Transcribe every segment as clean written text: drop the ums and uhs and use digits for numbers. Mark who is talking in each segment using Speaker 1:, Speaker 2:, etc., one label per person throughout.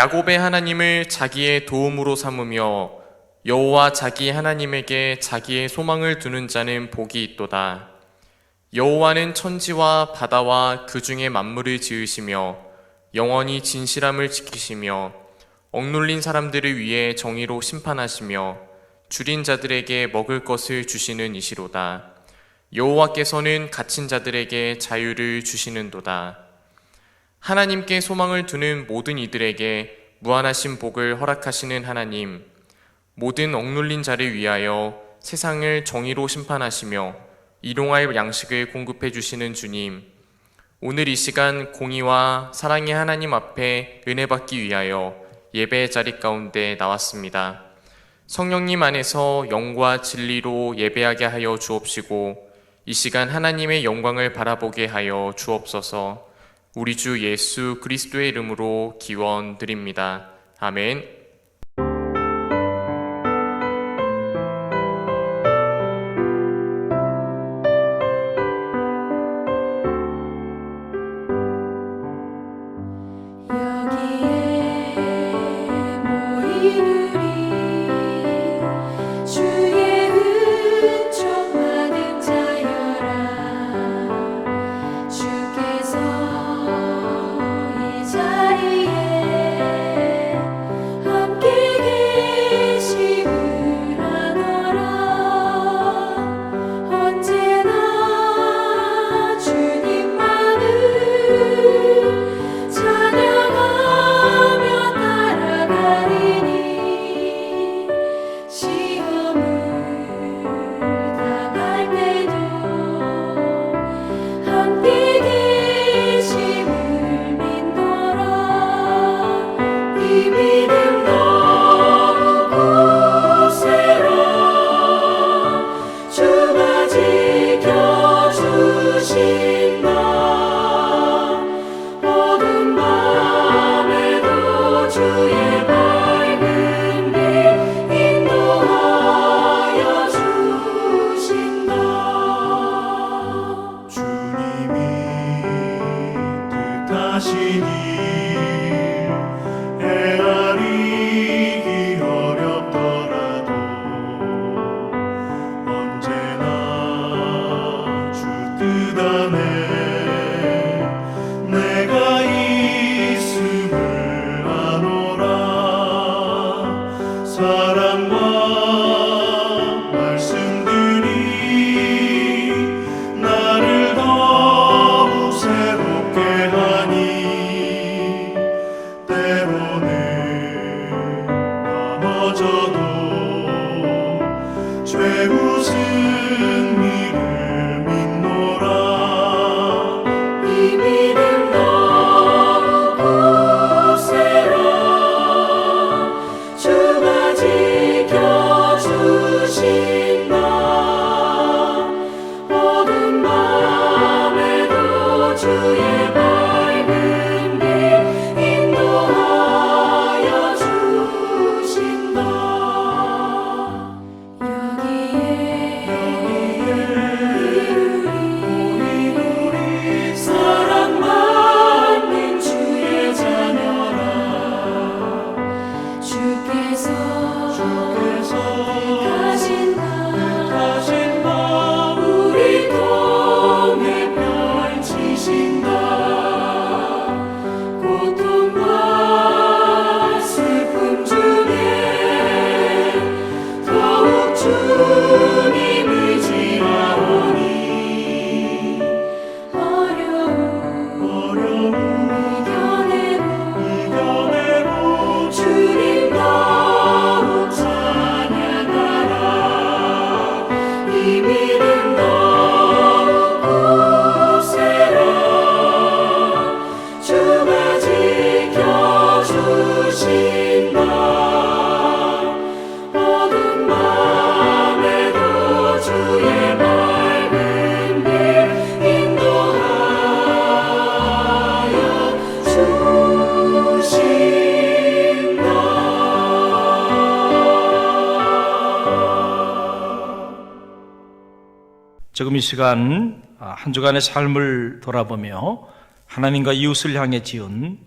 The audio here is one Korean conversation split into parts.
Speaker 1: 야곱의 하나님을 자기의 도움으로 삼으며 여호와 자기 하나님에게 자기의 소망을 두는 자는 복이 있도다. 여호와는 천지와 바다와 그 중에 만물을 지으시며 영원히 진실함을 지키시며 억눌린 사람들을 위해 정의로 심판하시며 줄인 자들에게 먹을 것을 주시는 이시로다. 여호와께서는 갇힌 자들에게 자유를 주시는도다. 하나님께 소망을 두는 모든 이들에게 무한하신 복을 허락하시는 하나님, 모든 억눌린 자를 위하여 세상을 정의로 심판하시며 일용할 양식을 공급해 주시는 주님, 오늘 이 시간 공의와 사랑의 하나님 앞에 은혜 받기 위하여 예배의 자리 가운데 나왔습니다. 성령님 안에서 영과 진리로 예배하게 하여 주옵시고 이 시간 하나님의 영광을 바라보게 하여 주옵소서. 우리 주 예수 그리스도의 이름으로 기원드립니다. 아멘.
Speaker 2: 지금 이 시간 한 주간의 삶을 돌아보며 하나님과 이웃을 향해 지은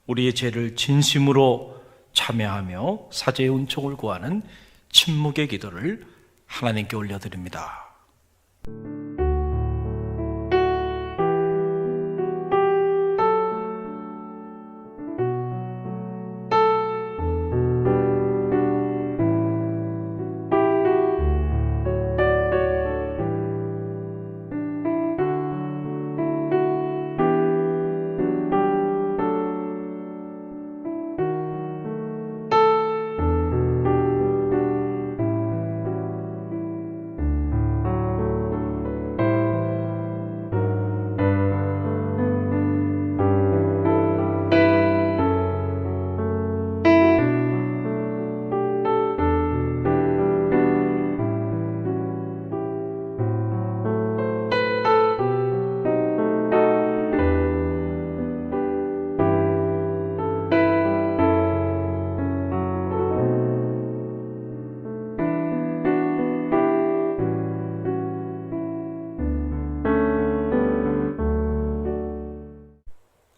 Speaker 2: 우리의 죄를 진심으로 참여하며 사죄의 은총을 구하는 침묵의 기도를 하나님께 올려드립니다.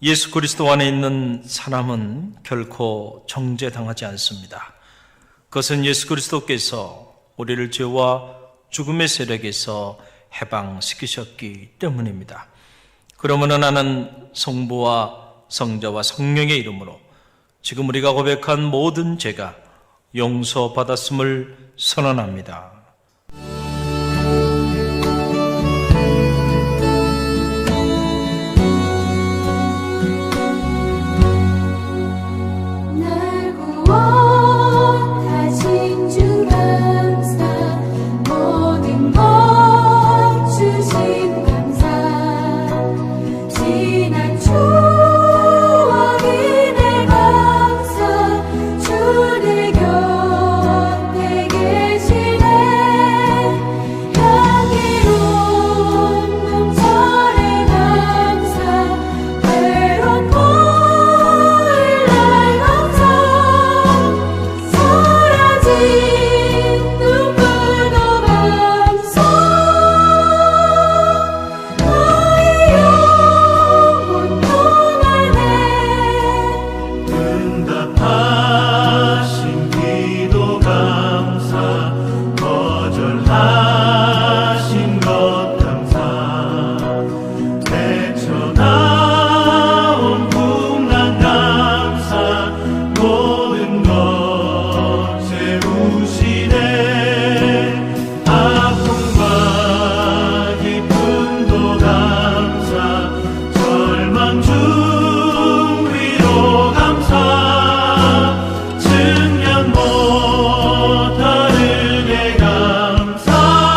Speaker 2: 예수 그리스도 안에 있는 사람은 결코 정죄당하지 않습니다. 그것은 예수 그리스도께서 우리를 죄와 죽음의 세력에서 해방시키셨기 때문입니다. 그러므로 나는 성부와 성자와 성령의 이름으로 지금 우리가 고백한 모든 죄가 용서받았음을 선언합니다.
Speaker 3: 증명 못하는 게 감사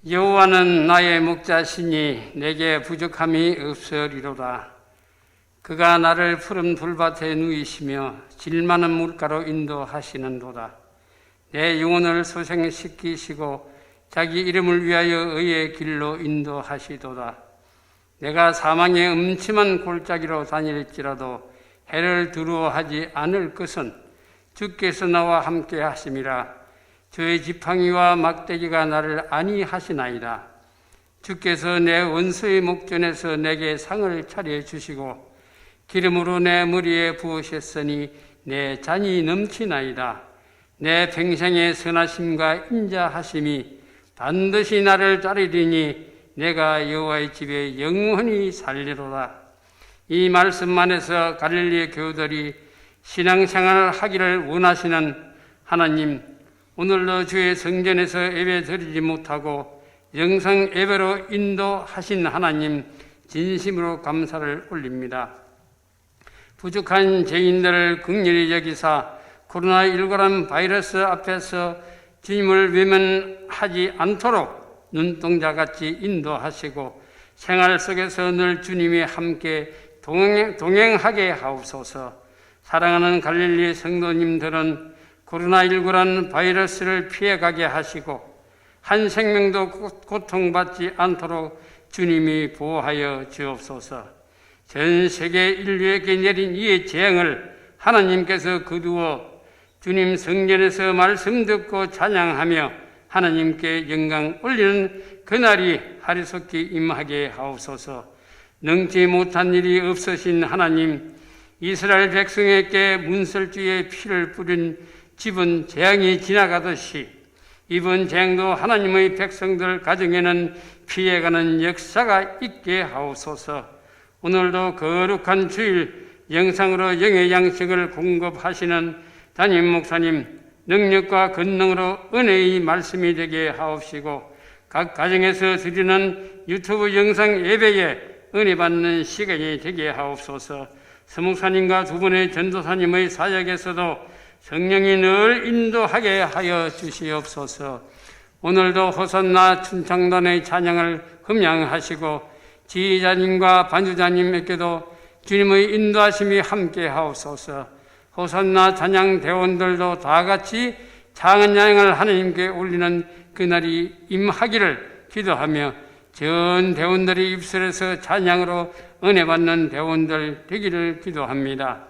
Speaker 3: 여호와는 나의 목자시니 내게 부족함이 없으리로다. 그가 나를 푸른 불밭에 누이시며 질 많은 물가로 인도하시는도다. 내 영혼을 소생시키시고 자기 이름을 위하여 의의 길로 인도하시도다. 내가 사망의 음침한 골짜기로 다닐지라도 해를 두려워하지 않을 것은 주께서 나와 함께 하심이라. 주의 지팡이와 막대기가 나를 안위하시나이다. 주께서 내 원수의 목전에서 내게 상을 차려주시고 기름으로 내 머리에 부으셨으니 내 잔이 넘치나이다. 내 평생의 선하심과 인자하심이 반드시 나를 따르리니 내가 여호와의 집에 영원히 살리로다. 이 말씀 안에서 갈릴리 교우들이 신앙생활을 하기를 원하시는 하나님, 오늘도 주의 성전에서 예배 드리지 못하고 영상 예배로 인도하신 하나님, 진심으로 감사를 올립니다. 부족한 죄인들을 긍휼히 여기사 코로나19란 바이러스 앞에서 주님을 외면하지 않도록 눈동자같이 인도하시고 생활 속에서 늘 주님이 함께 동행하게 하옵소서. 사랑하는 갈릴리 성도님들은 코로나19란 바이러스를 피해가게 하시고 한 생명도 고통받지 않도록 주님이 보호하여 주옵소서. 전 세계 인류에게 내린 이 재앙을 하나님께서 거두어 주님 성전에서 말씀 듣고 찬양하며 하나님께 영광 올리는 그날이 하루속히 임하게 하옵소서. 능지 못한 일이 없으신 하나님, 이스라엘 백성에게 문설주의 피를 뿌린 집은 재앙이 지나가듯이 이번 재앙도 하나님의 백성들 가정에는 피해가는 역사가 있게 하옵소서. 오늘도 거룩한 주일 영상으로 영의 양식을 공급하시는 담임 목사님, 능력과 권능으로 은혜의 말씀이 되게 하옵시고 각 가정에서 드리는 유튜브 영상 예배에 은혜 받는 시간이 되게 하옵소서. 서목사님과 두 분의 전도사님의 사역에서도 성령이 늘 인도하게 하여 주시옵소서. 오늘도 호산나 춘창단의 찬양을 흠양하시고 지휘자님과 반주자님에게도 주님의 인도하심이 함께 하옵소서. 호산나 찬양 대원들도 다 같이 찬양을 하나님께 올리는 그날이 임하기를 기도하며 전 대원들이 입술에서 찬양으로 은혜 받는 대원들 되기를 기도합니다.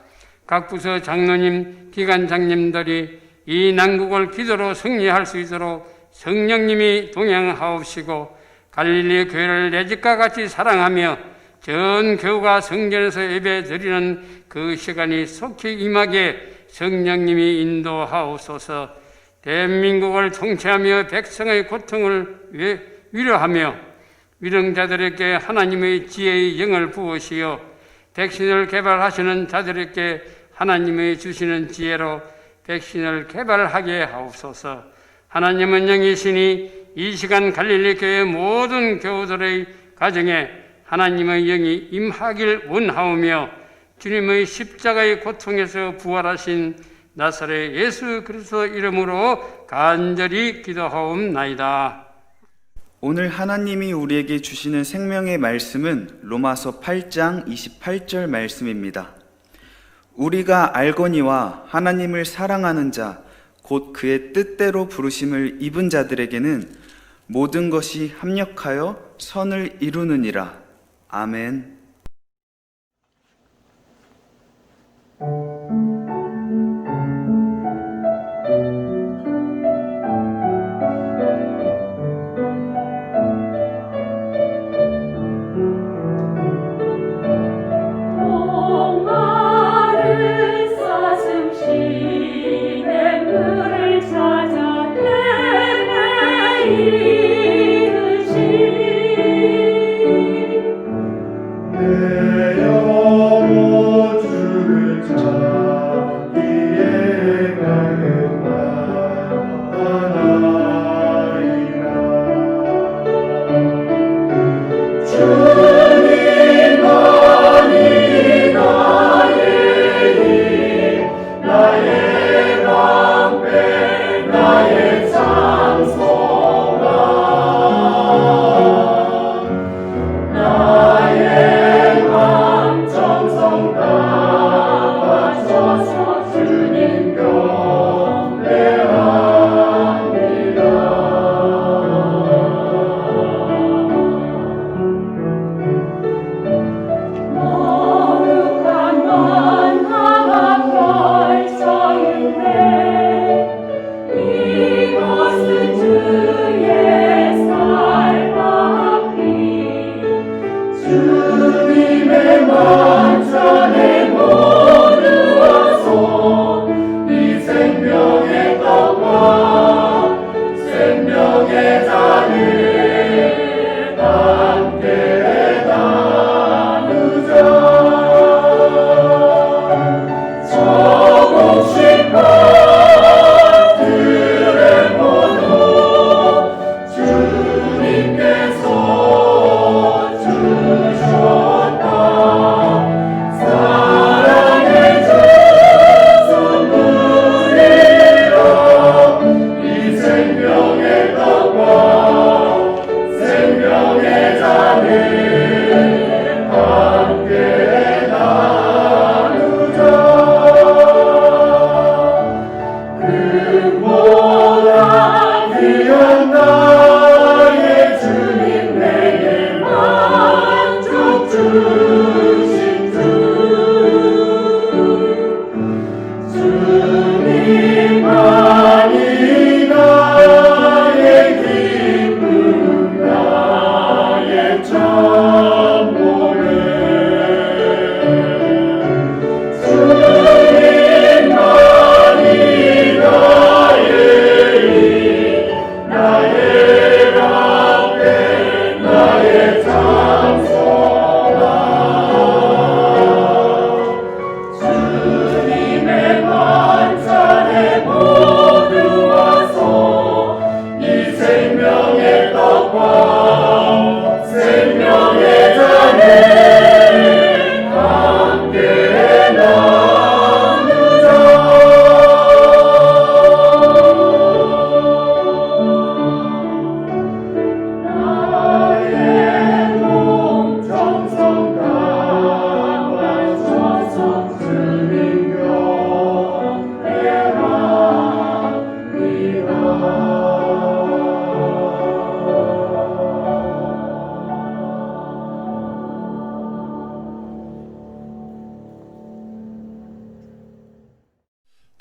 Speaker 3: 각 부서 장로님, 기관장님들이 이 난국을 기도로 승리할 수 있도록 성령님이 동행하옵시고 갈릴리 교회를 내 집과 같이 사랑하며 전 교우가 성전에서 예배 드리는 그 시간이 속히 임하게 성령님이 인도하옵소서. 대한민국을 통치하며 백성의 고통을 위로하며 위령자들에게 하나님의 지혜의 영을 부으시어 백신을 개발하시는 자들에게 하나님의 주시는 지혜로 백신을 개발하게 하옵소서. 하나님은 영이시니 이 시간 갈릴리 교회 모든 교우들의 가정에 하나님의 영이 임하길 원하오며 주님의 십자가의 고통에서 부활하신 나사렛 예수 그리스도 이름으로 간절히 기도하옵나이다.
Speaker 4: 오늘 하나님이 우리에게 주시는 생명의 말씀은 로마서 8장 28절 말씀입니다. 우리가 알거니와 하나님을 사랑하는 자 곧 그의 뜻대로 부르심을 입은 자들에게는 모든 것이 합력하여 선을 이루느니라. 아멘.
Speaker 5: 내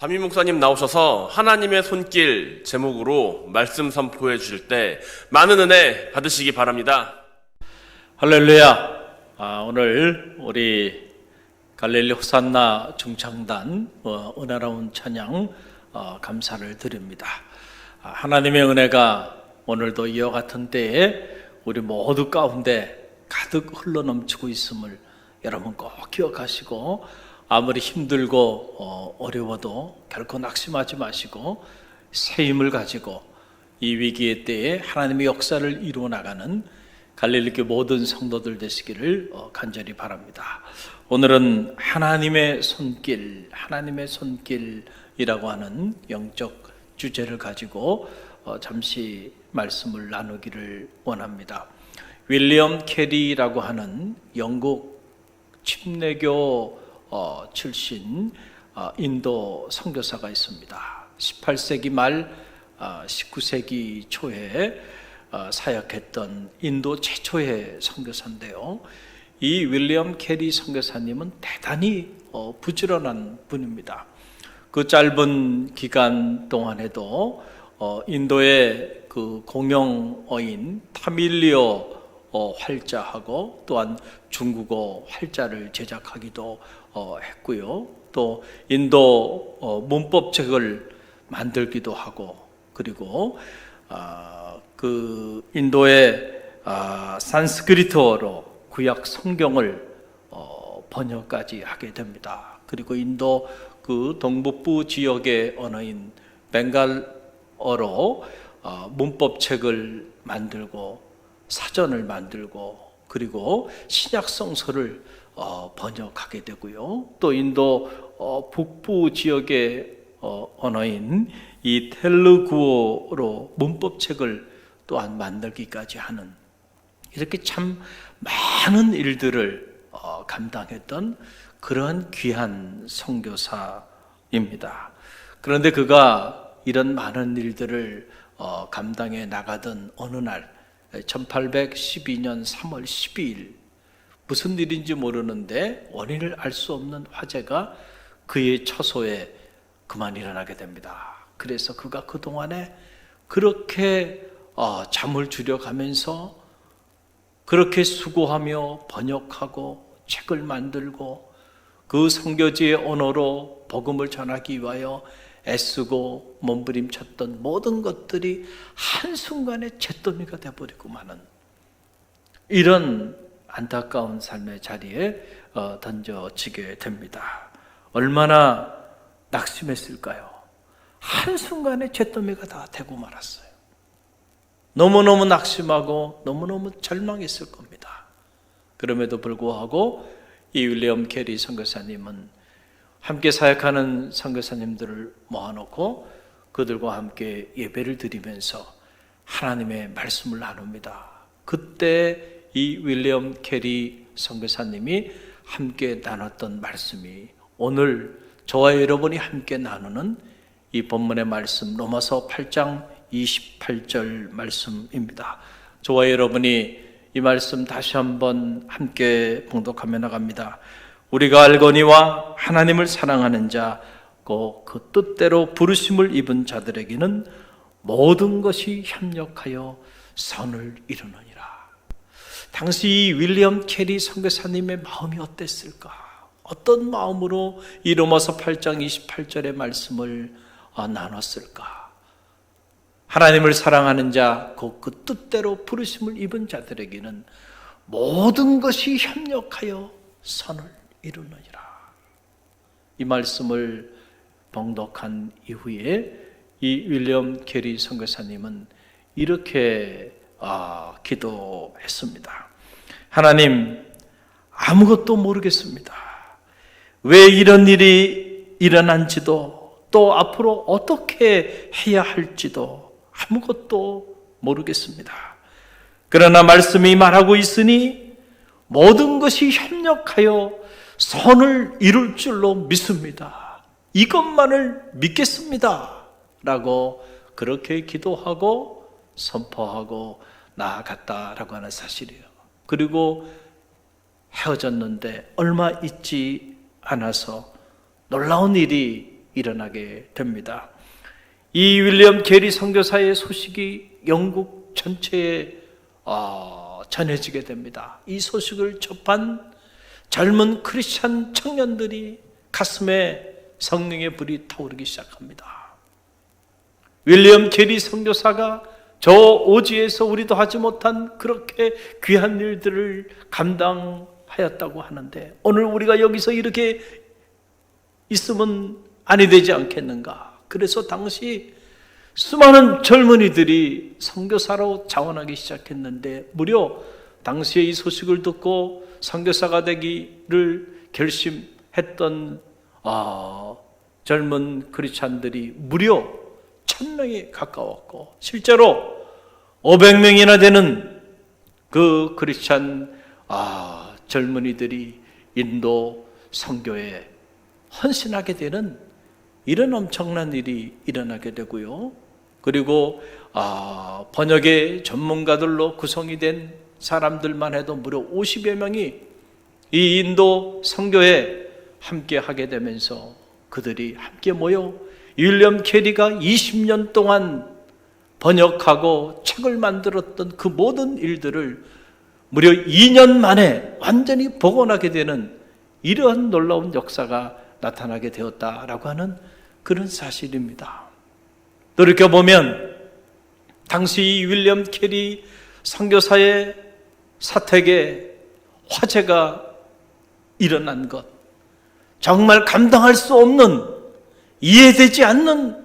Speaker 5: 담임 목사님 나오셔서 하나님의 손길 제목으로 말씀 선포해 주실 때 많은 은혜 받으시기 바랍니다.
Speaker 2: 할렐루야. 오늘 우리 갈릴리 호산나 중창단 은혜로운 찬양 감사를 드립니다. 하나님의 은혜가 오늘도 이와 같은 때에 우리 모두 가운데 가득 흘러넘치고 있음을 여러분 꼭 기억하시고, 아무리 힘들고 어려워도 결코 낙심하지 마시고 새 힘을 가지고 이 위기의 때에 하나님의 역사를 이루어 나가는 갈릴리교 모든 성도들 되시기를 간절히 바랍니다. 오늘은 하나님의 손길이라고 하는 영적 주제를 가지고 잠시 말씀을 나누기를 원합니다. 윌리엄 캐리라고 하는 영국 침례교 출신 인도 선교사가 있습니다. 18세기 말 19세기 초에 사역했던 인도 최초의 선교사인데요. 이 윌리엄 캐리 선교사님은 대단히 부지런한 분입니다. 그 짧은 기간 동안에도 인도의 그 공용어인 타밀리어 활자하고 또한 중국어 활자를 제작하기도 했고요. 또 인도 문법책을 만들기도 하고, 그리고 그 인도의 산스크리트어로 구약 성경을 번역까지 하게 됩니다. 그리고 인도 그 동북부 지역의 언어인 벵갈어로 문법책을 만들고 사전을 만들고, 그리고 신약 성서를 번역하게 되고요. 또 인도 북부 지역의 언어인 이 텔루구어로 문법책을 또한 만들기까지 하는, 이렇게 참 많은 일들을 감당했던 그러한 귀한 선교사입니다. 그런데 그가 이런 많은 일들을 감당해 나가던 어느 날 1812년 3월 12일 무슨 일인지 모르는데 원인을 알 수 없는 화재가 그의 처소에 그만 일어나게 됩니다. 그래서 그가 그동안에 그렇게 잠을 줄여가면서 그렇게 수고하며 번역하고 책을 만들고 그 선교지의 언어로 복음을 전하기 위하여 애쓰고 몸부림쳤던 모든 것들이 한순간에 잿더미가 되어버리고 마는 이런 안타까운 삶의 자리에 던져지게 됩니다. 얼마나 낙심했을까요? 한순간에 잿더미가 다 되고 말았어요. 너무너무 낙심하고 너무너무 절망했을 겁니다. 그럼에도 불구하고 이 윌리엄 캐리 선교사님은 함께 사역하는 선교사님들을 모아놓고 그들과 함께 예배를 드리면서 하나님의 말씀을 나눕니다. 그때 이 윌리엄 캐리 선교사님이 함께 나눴던 말씀이 오늘 저와 여러분이 함께 나누는 이 본문의 말씀, 로마서 8장 28절 말씀입니다. 저와 여러분이 이 말씀 다시 한번 함께 봉독하며 나갑니다. 우리가 알거니와 하나님을 사랑하는 자, 그 뜻대로 부르심을 입은 자들에게는 모든 것이 협력하여 선을 이루느니라. 당시 이 윌리엄 캐리 선교사님의 마음이 어땠을까? 어떤 마음으로 이 로마서 8장 28절의 말씀을 나눴을까? 하나님을 사랑하는 자, 그 뜻대로 부르심을 입은 자들에게는 모든 것이 협력하여 선을 이루느니라. 이 말씀을 봉독한 이후에 이 윌리엄 캐리 선교사님은 이렇게 기도했습니다. 하나님, 아무것도 모르겠습니다. 왜 이런 일이 일어난지도 또 앞으로 어떻게 해야 할지도 아무것도 모르겠습니다. 그러나 말씀이 말하고 있으니 모든 것이 협력하여 선을 이룰 줄로 믿습니다. 이것만을 믿겠습니다. 라고 그렇게 기도하고 선포하고 나아갔다라고 하는 사실이에요. 그리고 헤어졌는데 얼마 있지 않아서 놀라운 일이 일어나게 됩니다. 이 윌리엄 게리 선교사의 소식이 영국 전체에 전해지게 됩니다. 이 소식을 접한 젊은 크리스찬 청년들이 가슴에 성령의 불이 타오르기 시작합니다. 윌리엄 게리 선교사가 저 오지에서 우리도 하지 못한 그렇게 귀한 일들을 감당하였다고 하는데 오늘 우리가 여기서 이렇게 있으면 아니 되지 않겠는가? 그래서 당시 수많은 젊은이들이 선교사로 자원하기 시작했는데 무려 당시에 이 소식을 듣고 선교사가 되기를 결심했던 젊은 크리스찬들이 무려 1000명에 가까웠고 실제로 500명이나 되는 그 크리스찬 젊은이들이 인도 선교에 헌신하게 되는 이런 엄청난 일이 일어나게 되고요. 그리고 번역의 전문가들로 구성이 된 사람들만 해도 무려 50여 명이 이 인도 선교에 함께 하게 되면서 그들이 함께 모여 윌리엄 캐리가 20년 동안 번역하고 책을 만들었던 그 모든 일들을 무려 2년 만에 완전히 복원하게 되는 이러한 놀라운 역사가 나타나게 되었다라고 하는 그런 사실입니다. 돌이켜보면 당시 윌리엄 캐리 선교사의 사택에 화재가 일어난 것, 정말 감당할 수 없는, 이해되지 않는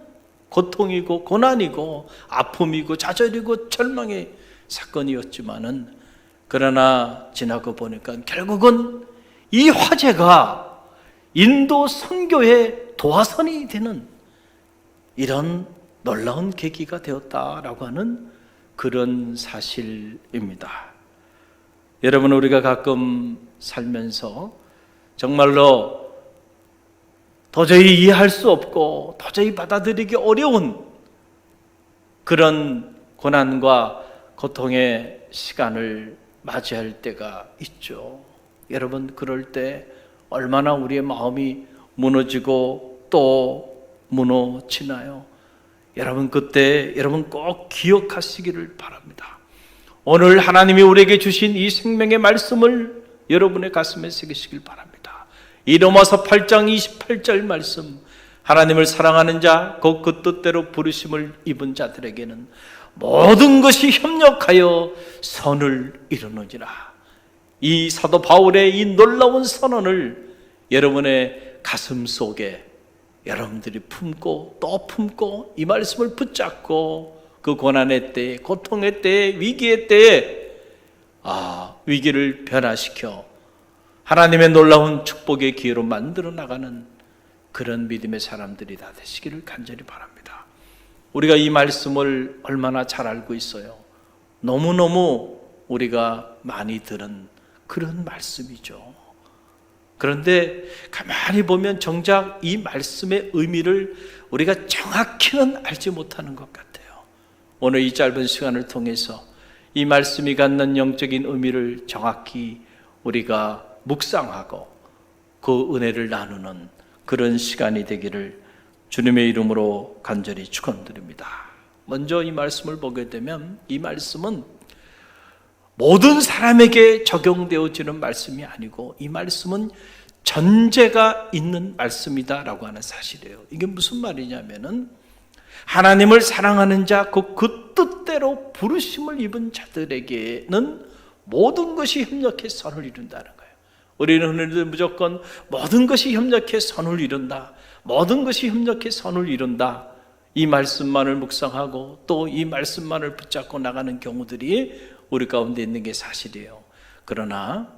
Speaker 2: 고통이고 고난이고 아픔이고 좌절이고 절망의 사건이었지만은 그러나 지나고 보니까 결국은 이 화재가 인도 선교의 도화선이 되는 이런 놀라운 계기가 되었다라고 하는 그런 사실입니다. 여러분, 우리가 가끔 살면서 정말로 도저히 이해할 수 없고 도저히 받아들이기 어려운 그런 고난과 고통의 시간을 맞이할 때가 있죠. 여러분, 그럴 때 얼마나 우리의 마음이 무너지고 또 무너지나요? 여러분, 그때 여러분 꼭 기억하시기를 바랍니다. 오늘 하나님이 우리에게 주신 이 생명의 말씀을 여러분의 가슴에 새기시길 바랍니다. 이 로마서 8장 28절 말씀, 하나님을 사랑하는 자, 곧 그 뜻대로 부르심을 입은 자들에게는 모든 것이 협력하여 선을 이루느니라. 이 사도 바울의 이 놀라운 선언을 여러분의 가슴 속에 여러분들이 품고 또 품고 이 말씀을 붙잡고 그 고난의 때에, 고통의 때에, 위기의 때에 위기를 변화시켜 하나님의 놀라운 축복의 기회로 만들어 나가는 그런 믿음의 사람들이 다 되시기를 간절히 바랍니다. 우리가 이 말씀을 얼마나 잘 알고 있어요. 너무너무 우리가 많이 들은 그런 말씀이죠. 그런데 가만히 보면 정작 이 말씀의 의미를 우리가 정확히는 알지 못하는 것 같아요. 오늘 이 짧은 시간을 통해서 이 말씀이 갖는 영적인 의미를 정확히 우리가 묵상하고 그 은혜를 나누는 그런 시간이 되기를 주님의 이름으로 간절히 축원드립니다. 먼저 이 말씀을 보게 되면 이 말씀은 모든 사람에게 적용되어지는 말씀이 아니고 이 말씀은 전제가 있는 말씀이다라고 하는 사실이에요. 이게 무슨 말이냐면은 하나님을 사랑하는 자, 그 뜻대로 부르심을 입은 자들에게는 모든 것이 협력해 선을 이룬다는 거예요. 우리는 흔히들 무조건 모든 것이 협력해 선을 이룬다, 모든 것이 협력해 선을 이룬다, 이 말씀만을 묵상하고 또 이 말씀만을 붙잡고 나가는 경우들이 우리 가운데 있는 게 사실이에요. 그러나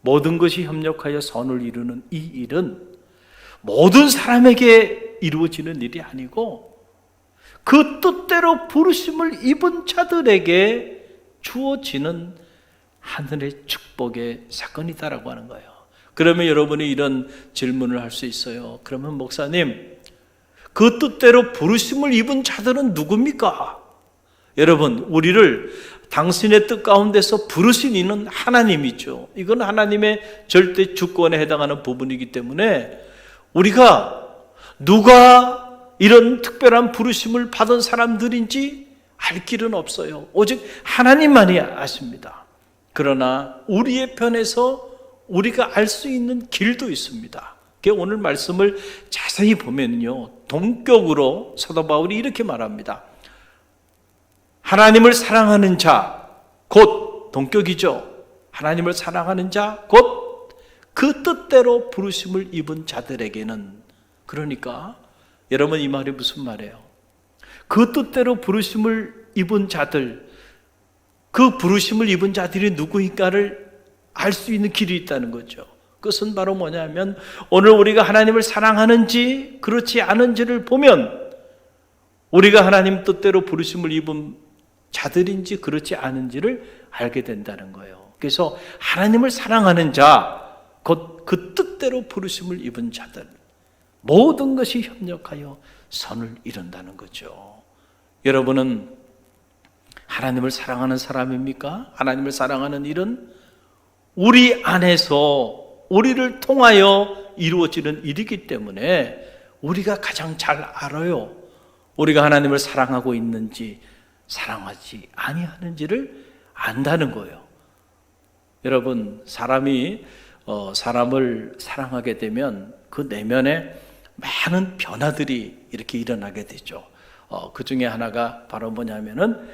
Speaker 2: 모든 것이 협력하여 선을 이루는 이 일은 모든 사람에게 이루어지는 일이 아니고 그 뜻대로 부르심을 입은 자들에게 주어지는 하늘의 축복의 사건이다라고 하는 거예요. 그러면 여러분이 이런 질문을 할 수 있어요. 그러면 목사님, 그 뜻대로 부르심을 입은 자들은 누굽니까? 여러분, 우리를 당신의 뜻 가운데서 부르신 이는 하나님이죠. 이건 하나님의 절대 주권에 해당하는 부분이기 때문에 우리가 누가 이런 특별한 부르심을 받은 사람들인지 알 길은 없어요. 오직 하나님만이 아십니다. 그러나 우리의 편에서 우리가 알 수 있는 길도 있습니다. 오늘 말씀을 자세히 보면요, 동격으로 사도 바울이 이렇게 말합니다. 하나님을 사랑하는 자, 곧 동격이죠. 하나님을 사랑하는 자, 곧 그 뜻대로 부르심을 입은 자들에게는, 그러니까 여러분 이 말이 무슨 말이에요? 그 뜻대로 부르심을 입은 자들, 그 부르심을 입은 자들이 누구인가를 알 수 있는 길이 있다는 거죠. 그것은 바로 뭐냐면 오늘 우리가 하나님을 사랑하는지 그렇지 않은지를 보면 우리가 하나님 뜻대로 부르심을 입은 자들인지 그렇지 않은지를 알게 된다는 거예요. 그래서 하나님을 사랑하는 자, 곧 그 뜻대로 부르심을 입은 자들, 모든 것이 협력하여 선을 이룬다는 거죠. 여러분은 하나님을 사랑하는 사람입니까? 하나님을 사랑하는 일은 우리 안에서 우리를 통하여 이루어지는 일이기 때문에 우리가 가장 잘 알아요. 우리가 하나님을 사랑하고 있는지 사랑하지 아니하는지를 안다는 거예요. 여러분, 사람이 사람을 사랑하게 되면 그 내면에 많은 변화들이 이렇게 일어나게 되죠. 그 중에 하나가 바로 뭐냐면은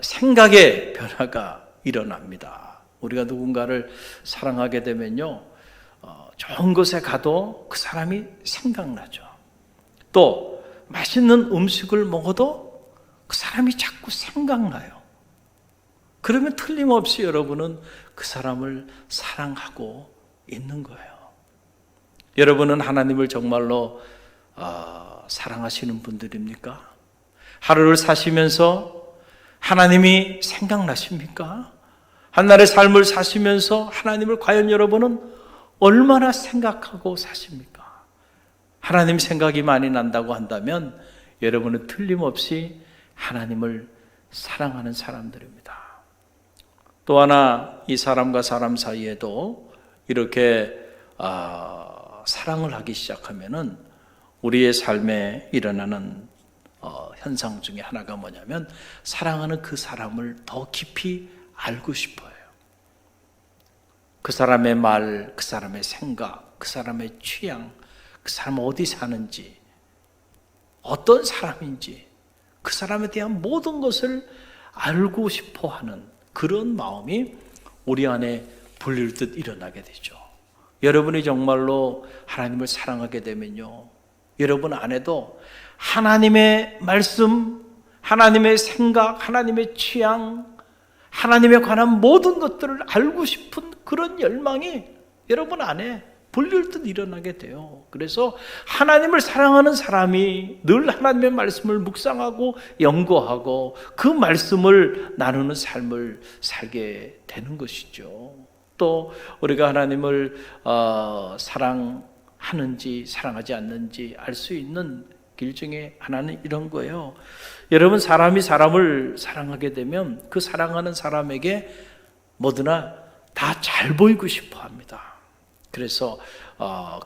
Speaker 2: 생각의 변화가 일어납니다. 우리가 누군가를 사랑하게 되면요, 좋은 곳에 가도 그 사람이 생각나죠. 또 맛있는 음식을 먹어도 그 사람이 자꾸 생각나요. 그러면 틀림없이 여러분은 그 사람을 사랑하고 있는 거예요. 여러분은 하나님을 정말로 사랑하시는 분들입니까? 하루를 사시면서 하나님이 생각나십니까? 한날의 삶을 사시면서 하나님을 과연 여러분은 얼마나 생각하고 사십니까? 하나님 생각이 많이 난다고 한다면 여러분은 틀림없이 하나님을 사랑하는 사람들입니다. 또 하나, 이 사람과 사람 사이에도 이렇게 사랑을 하기 시작하면은 우리의 삶에 일어나는 현상 중에 하나가 뭐냐면 사랑하는 그 사람을 더 깊이 알고 싶어요. 그 사람의 말, 그 사람의 생각, 그 사람의 취향, 그 사람 어디 사는지, 어떤 사람인지, 그 사람에 대한 모든 것을 알고 싶어 하는 그런 마음이 우리 안에 불릴 듯 일어나게 되죠. 여러분이 정말로 하나님을 사랑하게 되면요, 여러분 안에도 하나님의 말씀, 하나님의 생각, 하나님의 취향, 하나님에 관한 모든 것들을 알고 싶은 그런 열망이 여러분 안에 불릴 듯 일어나게 돼요. 그래서 하나님을 사랑하는 사람이 늘 하나님의 말씀을 묵상하고 연구하고 그 말씀을 나누는 삶을 살게 되는 것이죠. 또 우리가 하나님을 사랑하는지 사랑하지 않는지 알 수 있는 길 중에 하나는 이런 거예요. 여러분, 사람이 사람을 사랑하게 되면 그 사랑하는 사람에게 뭐드나 다 잘 보이고 싶어 합니다. 그래서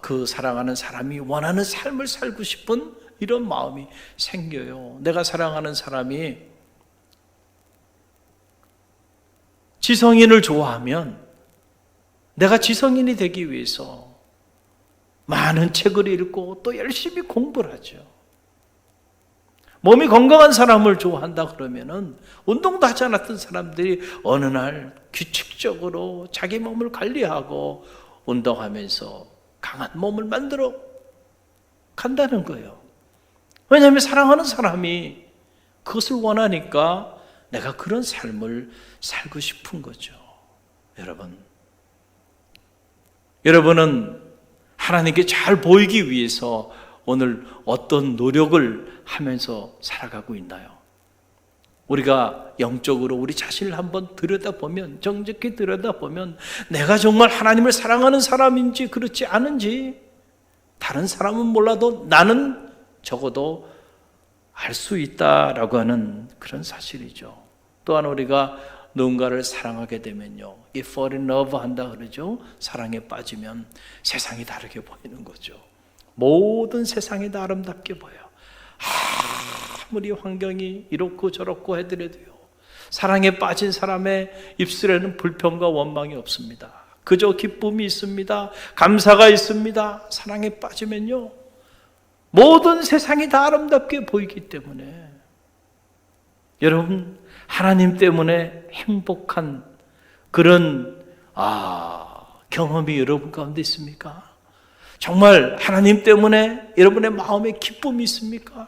Speaker 2: 그 사랑하는 사람이 원하는 삶을 살고 싶은 이런 마음이 생겨요. 내가 사랑하는 사람이 지성인을 좋아하면 내가 지성인이 되기 위해서 많은 책을 읽고 또 열심히 공부를 하죠. 몸이 건강한 사람을 좋아한다 그러면은 운동도 하지 않았던 사람들이 어느 날 규칙적으로 자기 몸을 관리하고 운동하면서 강한 몸을 만들어 간다는 거예요. 왜냐하면 사랑하는 사람이 그것을 원하니까 내가 그런 삶을 살고 싶은 거죠. 여러분은 하나님께 잘 보이기 위해서 오늘 어떤 노력을 하면서 살아가고 있나요? 우리가 영적으로 우리 자신을 한번 들여다보면, 정직히 들여다보면 내가 정말 하나님을 사랑하는 사람인지 그렇지 않은지 다른 사람은 몰라도 나는 적어도 알 수 있다라고 하는 그런 사실이죠. 또한 우리가 누군가를 사랑하게 되면요, 이 fall in love 한다 그러죠. 사랑에 빠지면 세상이 다르게 보이는 거죠. 모든 세상이 다 아름답게 보여. 아무리 환경이 이렇고 저렇고 해더라도요, 사랑에 빠진 사람의 입술에는 불평과 원망이 없습니다. 그저 기쁨이 있습니다. 감사가 있습니다. 사랑에 빠지면요, 모든 세상이 다 아름답게 보이기 때문에, 여러분, 하나님 때문에 행복한 그런 경험이 여러분 가운데 있습니까? 정말 하나님 때문에 여러분의 마음에 기쁨이 있습니까?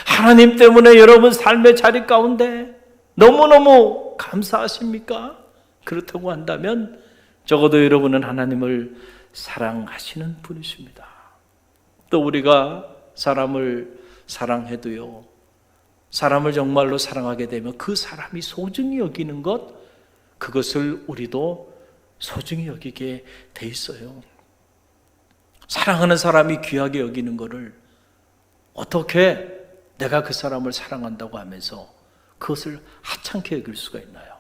Speaker 2: 하나님 때문에 여러분 삶의 자리 가운데 너무너무 감사하십니까? 그렇다고 한다면 적어도 여러분은 하나님을 사랑하시는 분이십니다. 또 우리가 사람을 사랑해도요, 사람을 정말로 사랑하게 되면 그 사람이 소중히 여기는 것, 그것을 우리도 소중히 여기게 돼 있어요. 사랑하는 사람이 귀하게 여기는 것을 어떻게 내가 그 사람을 사랑한다고 하면서 그것을 하찮게 여길 수가 있나요?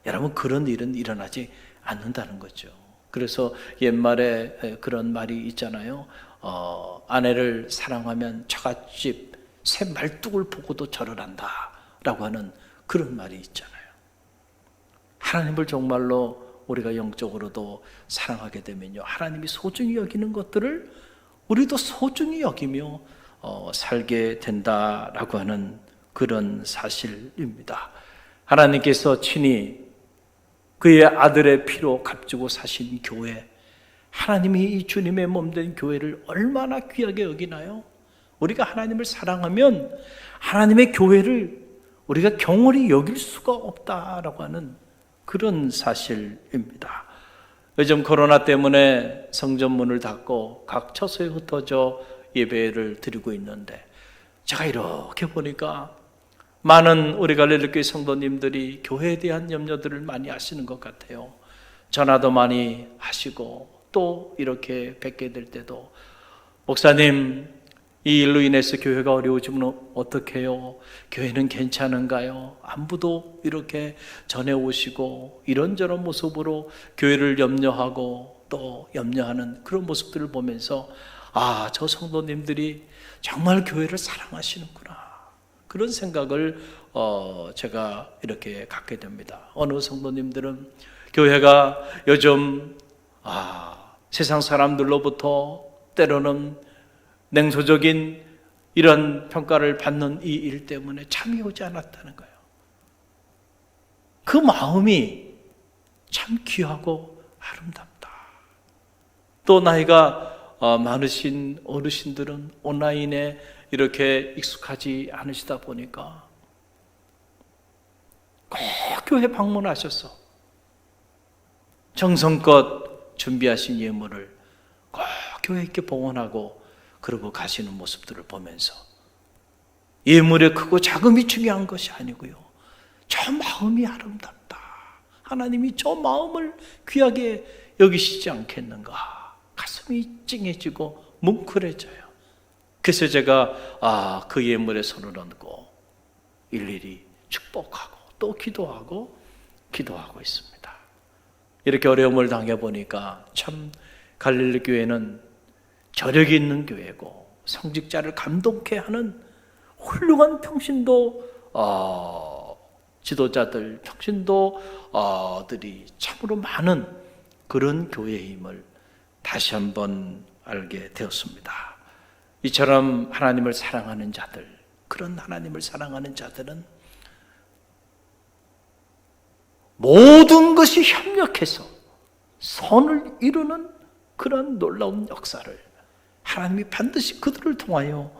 Speaker 2: 여러분, 그런 일은 일어나지 않는다는 거죠. 그래서 옛말에 그런 말이 있잖아요. 아내를 사랑하면 처갓집 새 말뚝을 보고도 절을 한다 라고 하는 그런 말이 있잖아요. 하나님을 정말로 우리가 영적으로도 사랑하게 되면요, 하나님이 소중히 여기는 것들을 우리도 소중히 여기며 살게 된다라고 하는 그런 사실입니다. 하나님께서 친히 그의 아들의 피로 값주고 사신 교회, 하나님이 이 주님의 몸된 교회를 얼마나 귀하게 여기나요? 우리가 하나님을 사랑하면 하나님의 교회를 우리가 경홀히 여길 수가 없다라고 하는 그런 사실입니다. 요즘 코로나 때문에 성전 문을 닫고 각 처소에 흩어져 예배를 드리고 있는데, 제가 이렇게 보니까 많은 우리 갈릴리교회 성도님들이 교회에 대한 염려들을 많이 하시는 것 같아요. 전화도 많이 하시고, 또 이렇게 뵙게 될 때도 목사님, 이 일로 인해서 교회가 어려워지면 어떡해요? 교회는 괜찮은가요? 안부도 이렇게 전해오시고 이런저런 모습으로 교회를 염려하고 또 염려하는 그런 모습들을 보면서 저 성도님들이 정말 교회를 사랑하시는구나, 그런 생각을 제가 이렇게 갖게 됩니다. 어느 성도님들은 교회가 요즘 세상 사람들로부터 때로는 냉소적인 이런 평가를 받는 이 일 때문에 잠이 오지 않았다는 거예요. 그 마음이 참 귀하고 아름답다. 또 나이가 많으신 어르신들은 온라인에 이렇게 익숙하지 않으시다 보니까 꼭 교회 방문하셔서 정성껏 준비하신 예물을 꼭 교회 있게 봉헌하고 그러고 가시는 모습들을 보면서 예물의 크고 작음이 중요한 것이 아니고요, 저 마음이 아름답다, 하나님이 저 마음을 귀하게 여기시지 않겠는가, 가슴이 찡해지고 뭉클해져요. 그래서 제가 그 예물에 손을 얹고 일일이 축복하고 또 기도하고 있습니다. 이렇게 어려움을 당해보니까 참 갈릴리 교회는 저력이 있는 교회고, 성직자를 감동케 하는 훌륭한 평신도 지도자들, 평신도들이 참으로 많은 그런 교회임을 다시 한번 알게 되었습니다. 이처럼 하나님을 사랑하는 자들, 그런 하나님을 사랑하는 자들은 모든 것이 협력해서 선을 이루는 그런 놀라운 역사를 하나님이 반드시 그들을 통하여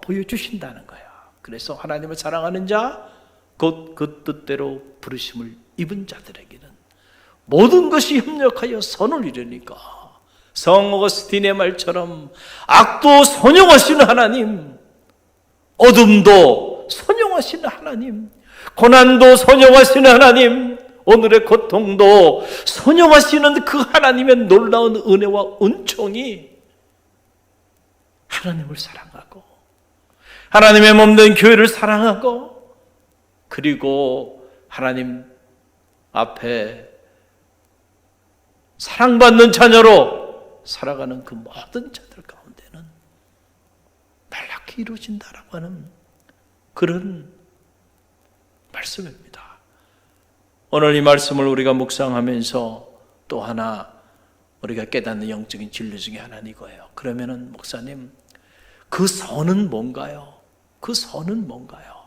Speaker 2: 보여주신다는 거예요. 그래서 하나님을 사랑하는 자, 곧 그 뜻대로 부르심을 입은 자들에게는 모든 것이 협력하여 선을 이루니까, 성 어거스틴의 말처럼 악도 선용하시는 하나님, 어둠도 선용하시는 하나님, 고난도 선용하시는 하나님, 오늘의 고통도 선용하시는 그 하나님의 놀라운 은혜와 은총이 하나님을 사랑하고 하나님의 몸된 교회를 사랑하고, 그리고 하나님 앞에 사랑받는 자녀로 살아가는 그 모든 자들 가운데는 이루어진다라고 하는 그런 말씀입니다. 오늘 이 말씀을 우리가 묵상하면서 또 하나 우리가 깨닫는 영적인 진리 중에 하나는 이거예요. 그러면은 목사님, 그 선은 뭔가요? 그 선은 뭔가요?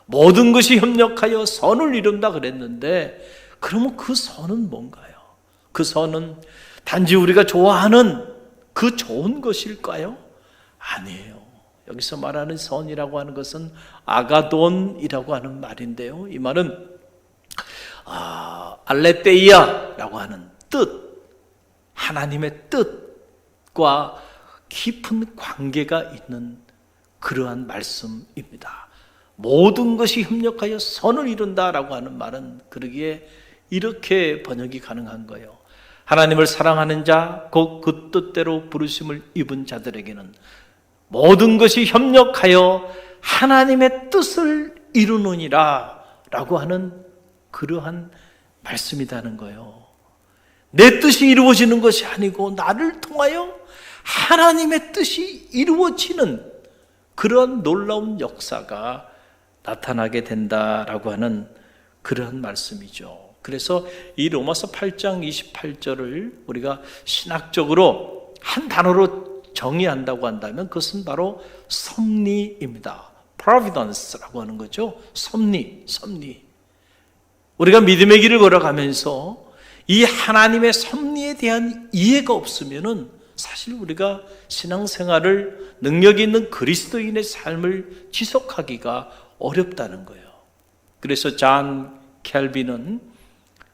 Speaker 2: 모든 것이 협력하여 선을 이룬다 그랬는데, 그러면 그 선은 뭔가요? 그 선은 단지 우리가 좋아하는 그 좋은 것일까요? 아니에요. 여기서 말하는 선이라고 하는 것은 아가돈이라고 하는 말인데요, 이 말은 알레테이아라고 하는 뜻, 하나님의 뜻과 깊은 관계가 있는 그러한 말씀입니다. 모든 것이 협력하여 선을 이룬다라고 하는 말은 그러기에 이렇게 번역이 가능한 거예요. 하나님을 사랑하는 자, 곧 그 뜻대로 부르심을 입은 자들에게는 모든 것이 협력하여 하나님의 뜻을 이루느니라 라고 하는 그러한 말씀이라는 거예요. 내 뜻이 이루어지는 것이 아니고 나를 통하여 하나님의 뜻이 이루어지는 그런 놀라운 역사가 나타나게 된다라고 하는 그런 말씀이죠. 그래서 이 로마서 8장 28절을 우리가 신학적으로 한 단어로 정의한다고 한다면 그것은 바로 섭리입니다. providence라고 하는 거죠. 섭리. 우리가 믿음의 길을 걸어가면서 이 하나님의 섭리에 대한 이해가 없으면은 사실 우리가 신앙생활을 능력 있는 그리스도인의 삶을 지속하기가 어렵다는 거예요. 그래서 잔 켈빈은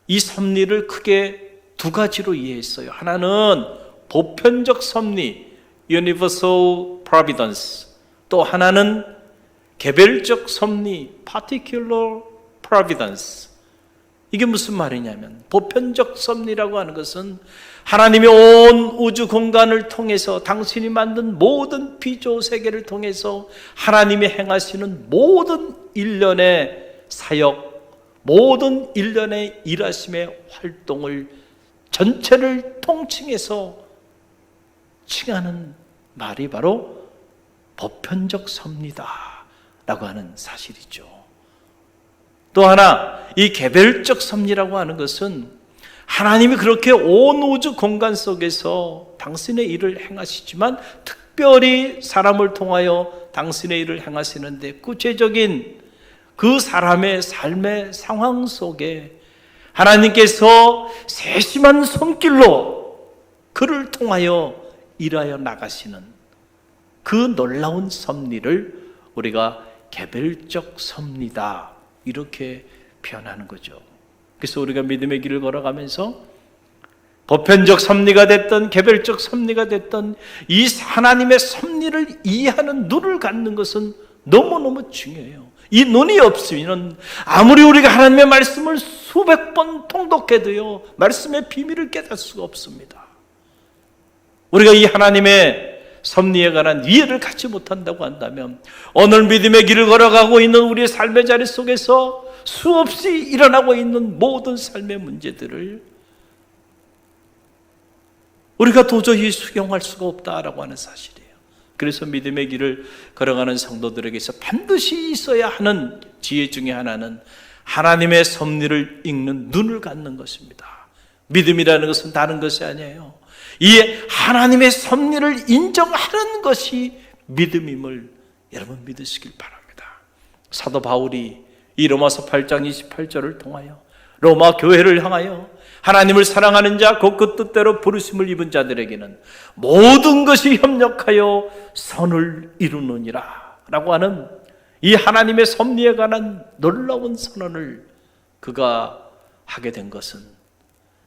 Speaker 2: 이 섭리를 크게 두 가지로 이해했어요. 하나는 보편적 섭리, universal providence. 또 하나는 개별적 섭리, particular providence. 이게 무슨 말이냐면 보편적 섭리라고 하는 것은 하나님의 온 우주 공간을 통해서 당신이 만든 모든 피조 세계를 통해서 하나님이 행하시는 모든 일련의 사역, 모든 일련의 일하심의 활동을 전체를 통칭해서 칭하는 말이 바로 보편적 섭리다라고 하는 사실이죠. 또 하나, 이 개별적 섭리라고 하는 것은 하나님이 그렇게 온 우주 공간 속에서 당신의 일을 행하시지만 특별히 사람을 통하여 당신의 일을 행하시는데 구체적인 그 사람의 삶의 상황 속에 하나님께서 세심한 손길로 그를 통하여 일하여 나가시는 그 놀라운 섭리를 우리가 개별적 섭리다 이렇게 표현하는 거죠. 그래서 우리가 믿음의 길을 걸어가면서 보편적 섭리가 됐던 개별적 섭리가 됐던 이 하나님의 섭리를 이해하는 눈을 갖는 것은 너무너무 중요해요. 이 눈이 없으면 아무리 우리가 하나님의 말씀을 수백 번 통독해도요, 말씀의 비밀을 깨달을 수가 없습니다. 우리가 이 하나님의 섭리에 관한 이해를 갖지 못한다고 한다면 오늘 믿음의 길을 걸어가고 있는 우리의 삶의 자리 속에서 수없이 일어나고 있는 모든 삶의 문제들을 우리가 도저히 수용할 수가 없다라고 하는 사실이에요. 그래서 믿음의 길을 걸어가는 성도들에게서 반드시 있어야 하는 지혜 중에 하나는 하나님의 섭리를 읽는 눈을 갖는 것입니다. 믿음이라는 것은 다른 것이 아니에요. 이 하나님의 섭리를 인정하는 것이 믿음임을 여러분 믿으시길 바랍니다. 사도 바울이 이 로마서 8장 28절을 통하여 로마 교회를 향하여 하나님을 사랑하는 자, 곧 그 뜻대로 부르심을 입은 자들에게는 모든 것이 협력하여 선을 이루느니라 라고 하는 이 하나님의 섭리에 관한 놀라운 선언을 그가 하게 된 것은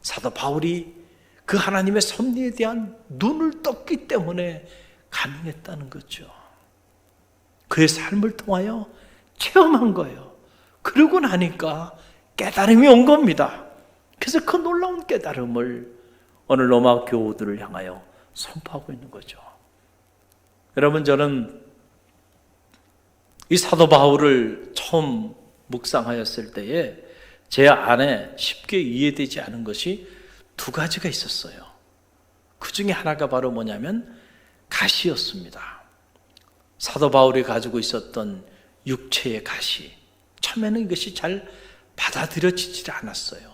Speaker 2: 사도 바울이 그 하나님의 섭리에 대한 눈을 떴기 때문에 가능했다는 거죠. 그의 삶을 통하여 체험한 거예요. 그러고 나니까 깨달음이 온 겁니다. 그래서 그 놀라운 깨달음을 오늘 로마 교우들을 향하여 선포하고 있는 거죠. 여러분, 저는 이 사도 바울을 처음 묵상하였을 때에 제 안에 쉽게 이해되지 않은 것이 두 가지가 있었어요. 그 중에 하나가 바로 뭐냐면 가시였습니다. 사도 바울이 가지고 있었던 육체의 가시, 처음에는 이것이 잘 받아들여지지 않았어요.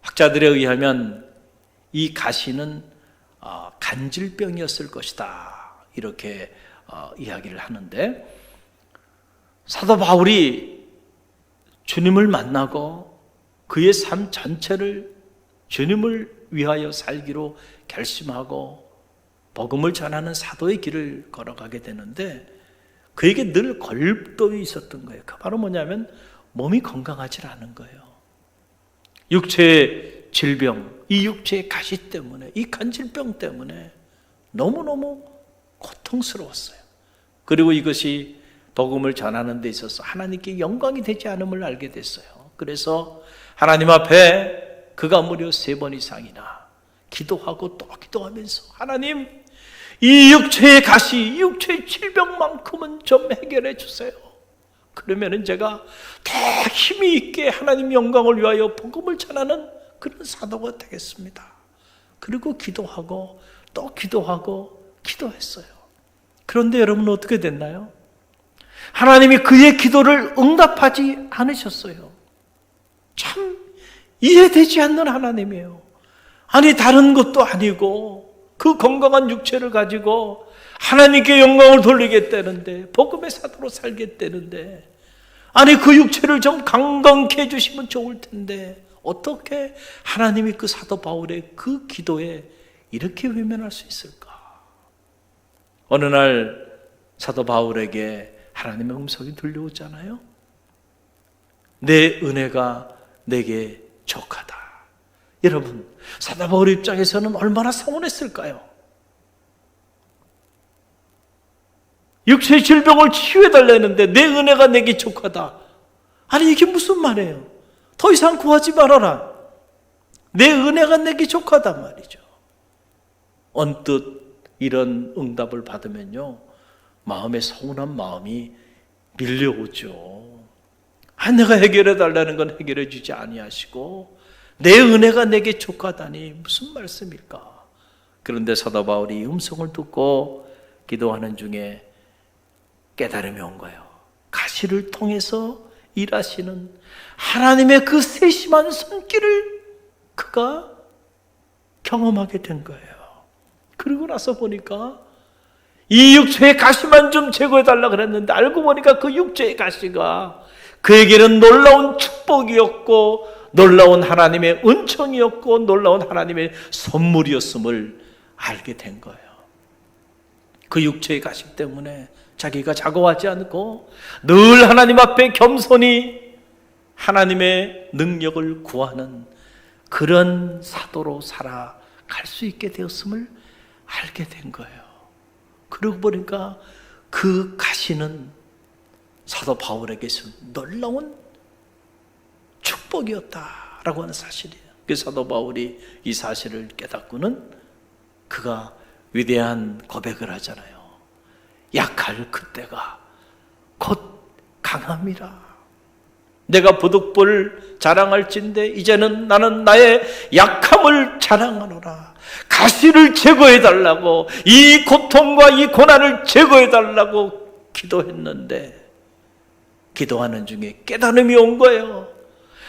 Speaker 2: 학자들에 의하면 이 가시는 간질병이었을 것이다, 이렇게 이야기를 하는데, 사도 바울이 주님을 만나고 그의 삶 전체를 주님을 위하여 살기로 결심하고 복음을 전하는 사도의 길을 걸어가게 되는데, 그에게 늘 걸림돌이 있었던 거예요. 그 바로 뭐냐면 몸이 건강하지 않은 거예요. 육체의 질병, 이 육체의 가시 때문에, 이 간질병 때문에 너무너무 고통스러웠어요. 그리고 이것이 복음을 전하는 데 있어서 하나님께 영광이 되지 않음을 알게 됐어요. 그래서 하나님 앞에 그가 무려 3번 이상이나 기도하고 또 기도하면서, 하나님, 이 육체의 가시, 이 육체의 질병만큼은 좀 해결해 주세요. 그러면은 제가 더 힘이 있게 하나님 영광을 위하여 복음을 전하는 그런 사도가 되겠습니다. 그리고 기도하고 또 기도하고 기도했어요. 그런데 여러분 어떻게 됐나요? 하나님이 그의 기도를 응답하지 않으셨어요. 참 이해되지 않는 하나님이에요. 아니, 다른 것도 아니고 그 건강한 육체를 가지고 하나님께 영광을 돌리겠다는데, 복음의 사도로 살겠다는데, 아니 그 육체를 좀 강건케 해주시면 좋을 텐데 어떻게 하나님이 그 사도 바울의 그 기도에 이렇게 외면할 수 있을까? 어느 날 사도 바울에게 하나님의 음성이 들려오잖아요. 내 은혜가 내게 족하다. 여러분, 사도 바울 입장에서는 얼마나 서운했을까요? 육체의 질병을 치유해달라는데 내 은혜가 내게 족하다. 아니 이게 무슨 말이에요? 더 이상 구하지 말아라. 내 은혜가 내게 족하단 말이죠. 언뜻 이런 응답을 받으면요, 마음에 서운한 마음이 밀려오죠. 내가 해결해달라는 건 해결해 주지 아니하시고 내 은혜가 내게 족하다니 무슨 말씀일까? 그런데 사도 바울이 음성을 듣고 기도하는 중에 깨달음이 온 거예요. 가시를 통해서 일하시는 하나님의 그 세심한 손길을 그가 경험하게 된 거예요. 그리고 나서 보니까 이 육체의 가시만 좀 제거해달라 그랬는데 알고 보니까 그 육체의 가시가 그에게는 놀라운 축복이었고 놀라운 하나님의 은총이었고 놀라운 하나님의 선물이었음을 알게 된 거예요. 그 육체의 가시 때문에 자기가 자고하지 않고 늘 하나님 앞에 겸손히 하나님의 능력을 구하는 그런 사도로 살아갈 수 있게 되었음을 알게 된 거예요. 그러고 보니까 그 가시는 사도 바울에게서 놀라운 축복이었다라고 하는 사실이에요. 그 사도 바울이 이 사실을 깨닫고는 그가 위대한 고백을 하잖아요. 약할 그때가 곧 강함이라. 내가 부득불 자랑할진대 이제는 나는 나의 약함을 자랑하노라. 가시를 제거해달라고, 이 고통과 이 고난을 제거해달라고 기도했는데 기도하는 중에 깨달음이 온 거예요.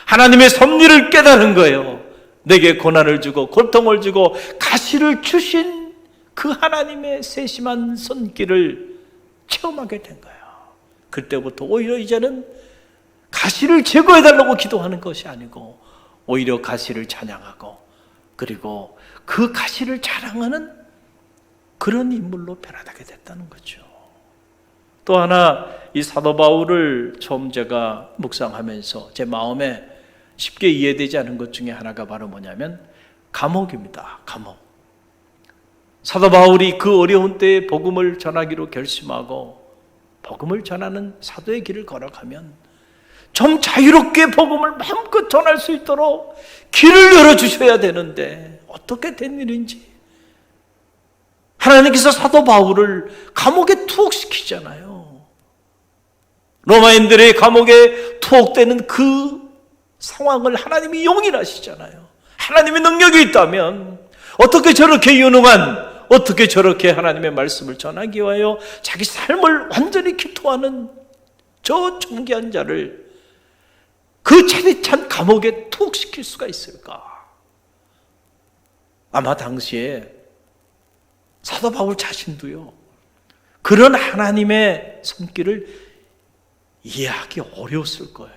Speaker 2: 하나님의 섭리를 깨달은 거예요. 내게 고난을 주고 고통을 주고 가시를 주신 그 하나님의 세심한 손길을 체험하게 된 거예요. 그때부터 오히려 이제는 가시를 제거해달라고 기도하는 것이 아니고 오히려 가시를 찬양하고 그리고 그 가시를 자랑하는 그런 인물로 변화하게 됐다는 거죠. 또 하나, 이 사도 바울을 처음 제가 묵상하면서 제 마음에 쉽게 이해되지 않은 것 중에 하나가 바로 뭐냐면 감옥입니다. 감옥. 사도 바울이 그 어려운 때에 복음을 전하기로 결심하고 복음을 전하는 사도의 길을 걸어가면 좀 자유롭게 복음을 마음껏 전할 수 있도록 길을 열어주셔야 되는데 어떻게 된 일인지 하나님께서 사도 바울을 감옥에 투옥시키잖아요. 로마인들의 감옥에 투옥되는 그 상황을 하나님이 용인하시잖아요. 하나님의 능력이 있다면 어떻게 저렇게 유능한, 어떻게 저렇게 하나님의 말씀을 전하기 위하여 자기 삶을 완전히 기토하는 저 존귀한 자를 그 차디찬 감옥에 투옥시킬 수가 있을까? 아마 당시에 사도 바울 자신도요, 그런 하나님의 손길을 이해하기 어려웠을 거예요.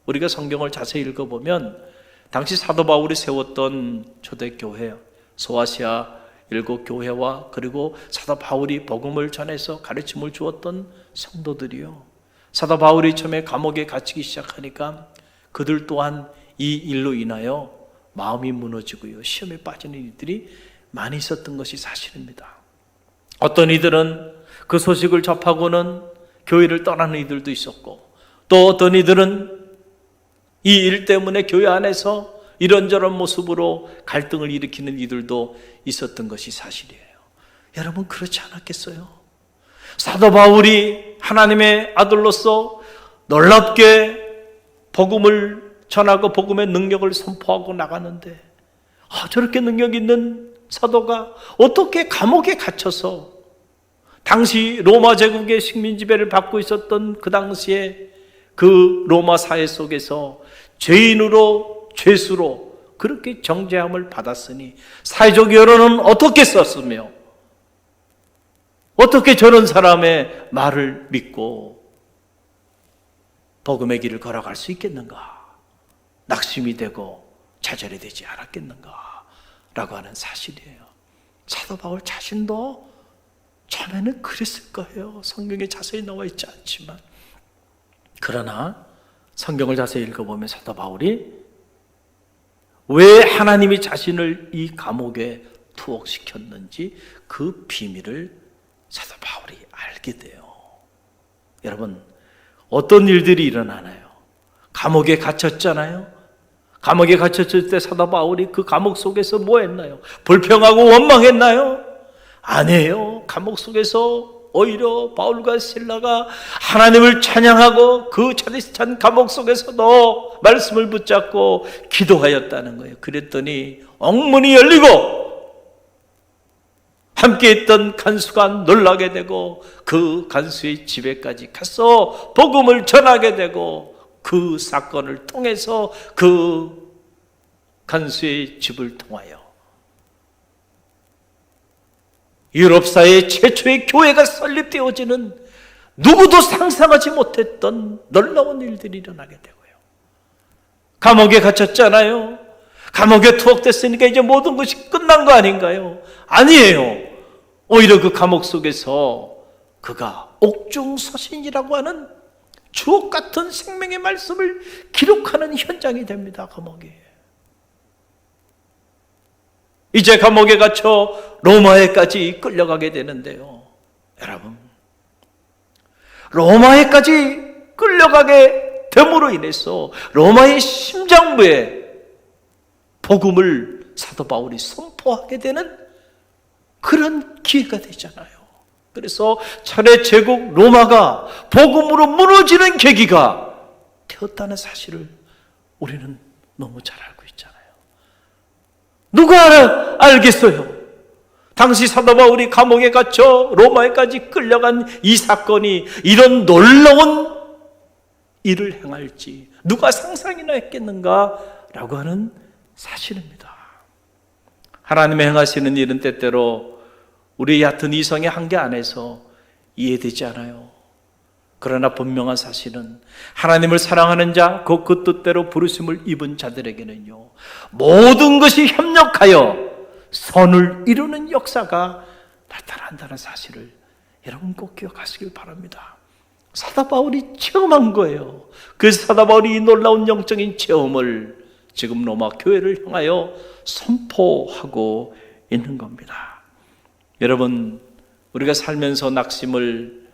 Speaker 2: 우리가 성경을 자세히 읽어보면 당시 사도 바울이 세웠던 초대교회, 소아시아 7교회와 그리고 사도 바울이 복음을 전해서 가르침을 주었던 성도들이요, 사도 바울이 처음에 감옥에 갇히기 시작하니까 그들 또한 이 일로 인하여 마음이 무너지고요, 시험에 빠지는 이들이 많이 있었던 것이 사실입니다. 어떤 이들은 그 소식을 접하고는 교회를 떠나는 이들도 있었고, 또 어떤 이들은 이 일 때문에 교회 안에서 이런저런 모습으로 갈등을 일으키는 이들도 있었던 것이 사실이에요. 여러분, 그렇지 않았겠어요? 사도 바울이 하나님의 아들로서 놀랍게 복음을 전하고 복음의 능력을 선포하고 나가는데, 저렇게 능력 있는 사도가 어떻게 감옥에 갇혀서 당시 로마 제국의 식민 지배를 받고 있었던 그 당시에 그 로마 사회 속에서 죄인으로, 죄수로 그렇게 정죄함을 받았으니 사회적 여론은 어떻게 썼으며 어떻게 저런 사람의 말을 믿고 복음의 길을 걸어갈 수 있겠는가? 낙심이 되고 좌절이 되지 않았겠는가? 라고 하는 사실이에요. 사도 바울 자신도 처음에는 그랬을 거예요. 성경에 자세히 나와 있지 않지만. 그러나 성경을 자세히 읽어보면 사도 바울이 왜 하나님이 자신을 이 감옥에 투옥시켰는지 그 비밀을 사도 바울이 알게 돼요. 여러분, 어떤 일들이 일어나나요? 감옥에 갇혔잖아요. 감옥에 갇혔을 때 사도 바울이 그 감옥 속에서 뭐 했나요? 불평하고 원망했나요? 아니에요. 감옥 속에서 오히려 바울과 실라가 하나님을 찬양하고 그 차디찬 감옥 속에서도 말씀을 붙잡고 기도하였다는 거예요. 그랬더니 엉문이 열리고 함께 있던 간수가 놀라게 되고 그 간수의 집에까지 가서 복음을 전하게 되고 그 사건을 통해서 그 간수의 집을 통하여 유럽사의 최초의 교회가 설립되어지는 누구도 상상하지 못했던 놀라운 일들이 일어나게 되고요. 감옥에 갇혔잖아요. 감옥에 투옥됐으니까 이제 모든 것이 끝난 거 아닌가요? 아니에요. 오히려 그 감옥 속에서 그가 옥중서신이라고 하는 주옥 같은 생명의 말씀을 기록하는 현장이 됩니다. 감옥이. 이제 감옥에 갇혀 로마에까지 끌려가게 되는데요. 여러분, 로마에까지 끌려가게 됨으로 인해서 로마의 심장부에 복음을 사도 바울이 선포하게 되는 그런 기회가 되잖아요. 그래서 차례 제국 로마가 복음으로 무너지는 계기가 되었다는 사실을 우리는 너무 잘 알고 있잖아요. 누가 알겠어요? 당시 사도 바울이 감옥에 갇혀 로마에까지 끌려간 이 사건이 이런 놀라운 일을 행할지 누가 상상이나 했겠는가라고 하는 사실입니다. 하나님의 행하시는 일은 때때로 우리 얕은 이성의 한계 안에서 이해되지 않아요. 그러나 분명한 사실은 하나님을 사랑하는 자, 그 뜻대로 부르심을 입은 자들에게는요, 모든 것이 협력하여 선을 이루는 역사가 나타난다는 사실을 여러분 꼭 기억하시길 바랍니다. 사도 바울이 체험한 거예요. 그래서 사도 바울이 이 놀라운 영적인 체험을 지금 로마 교회를 향하여 선포하고 있는 겁니다. 여러분, 우리가 살면서 낙심을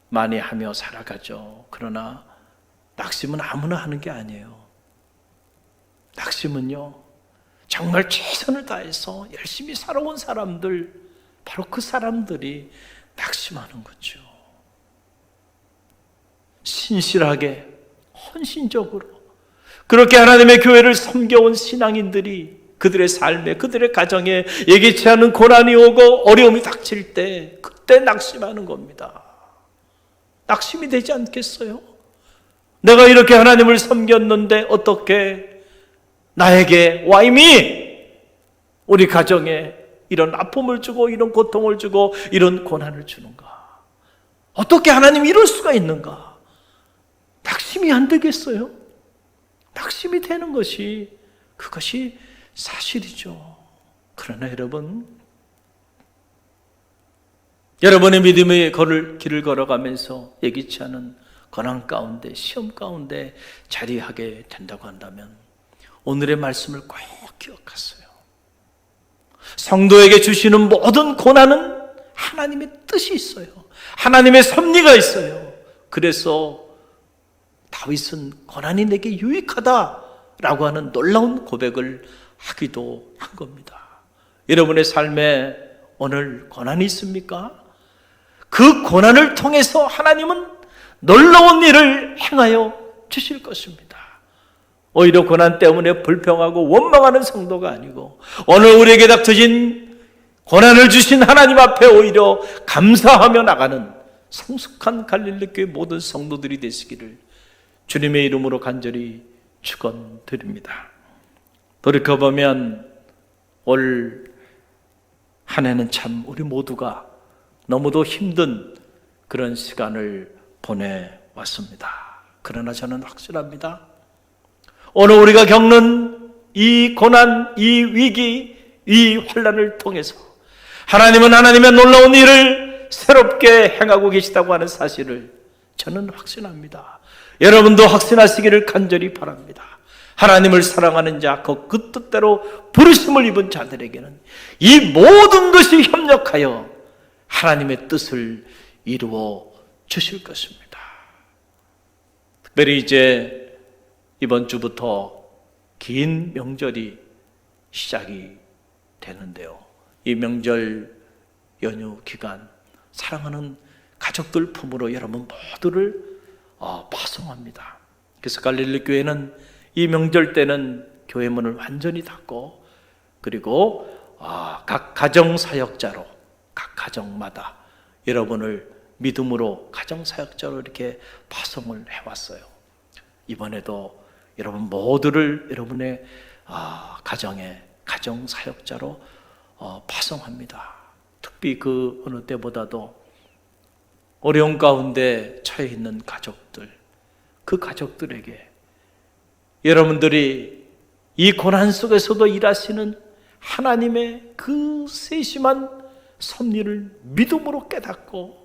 Speaker 2: 많이 하며 살아가죠. 그러나 낙심은 아무나 하는 게 아니에요. 낙심은요, 정말 최선을 다해서 열심히 살아온 사람들, 바로 그 사람들이 낙심하는 거죠. 신실하게, 헌신적으로 그렇게 하나님의 교회를 섬겨온 신앙인들이 그들의 삶에, 그들의 가정에 예기치 않은 고난이 오고 어려움이 닥칠 때 그때 낙심하는 겁니다. 낙심이 되지 않겠어요? 내가 이렇게 하나님을 섬겼는데 어떻게 나에게 와임이 우리 가정에 이런 아픔을 주고 이런 고통을 주고 이런 고난을 주는가? 어떻게 하나님이 이럴 수가 있는가? 낙심이 안 되겠어요? 낙심이 되는 것이 그것이 사실이죠. 그러나 여러분의 믿음의 길을 걸어가면서 예기치 않은 고난 가운데, 시험 가운데 자리하게 된다고 한다면 오늘의 말씀을 꼭 기억하세요. 성도에게 주시는 모든 고난은 하나님의 뜻이 있어요. 하나님의 섭리가 있어요. 그래서 다윗은 고난이 내게 유익하다라고 하는 놀라운 고백을 하기도 한 겁니다. 여러분의 삶에 오늘 고난이 있습니까? 그 고난을 통해서 하나님은 놀라운 일을 행하여 주실 것입니다. 오히려 고난 때문에 불평하고 원망하는 성도가 아니고 오늘 우리에게 닥쳐진 고난을 주신 하나님 앞에 오히려 감사하며 나가는 성숙한 갈릴리교회 모든 성도들이 되시기를 주님의 이름으로 간절히 축원드립니다. 돌이켜보면 올 한 해는 참 우리 모두가 너무도 힘든 그런 시간을 보내왔습니다. 그러나 저는 확실합니다. 오늘 우리가 겪는 이 고난, 이 위기, 이 환난을 통해서 하나님은 하나님의 놀라운 일을 새롭게 행하고 계시다고 하는 사실을 저는 확신합니다. 여러분도 확신하시기를 간절히 바랍니다. 하나님을 사랑하는 자, 그 뜻대로 부르심을 입은 자들에게는 이 모든 것이 협력하여 하나님의 뜻을 이루어 주실 것입니다. 특별히 이제 이번 주부터 긴 명절이 시작이 되는데요. 이 명절 연휴 기간 사랑하는 가족들 품으로 여러분 모두를 파송합니다. 그래서 갈릴리 교회는 이 명절 때는 교회 문을 완전히 닫고 그리고 각 가정 사역자로 각 가정마다 여러분을 믿음으로 가정 사역자로 이렇게 파송을 해왔어요. 이번에도 여러분 모두를 여러분의 가정에 가정 사역자로 파송합니다. 특히 그 어느 때보다도 어려운 가운데 처해 있는 가족들, 그 가족들에게 여러분들이 이 고난 속에서도 일하시는 하나님의 그 세심한 섭리를 믿음으로 깨닫고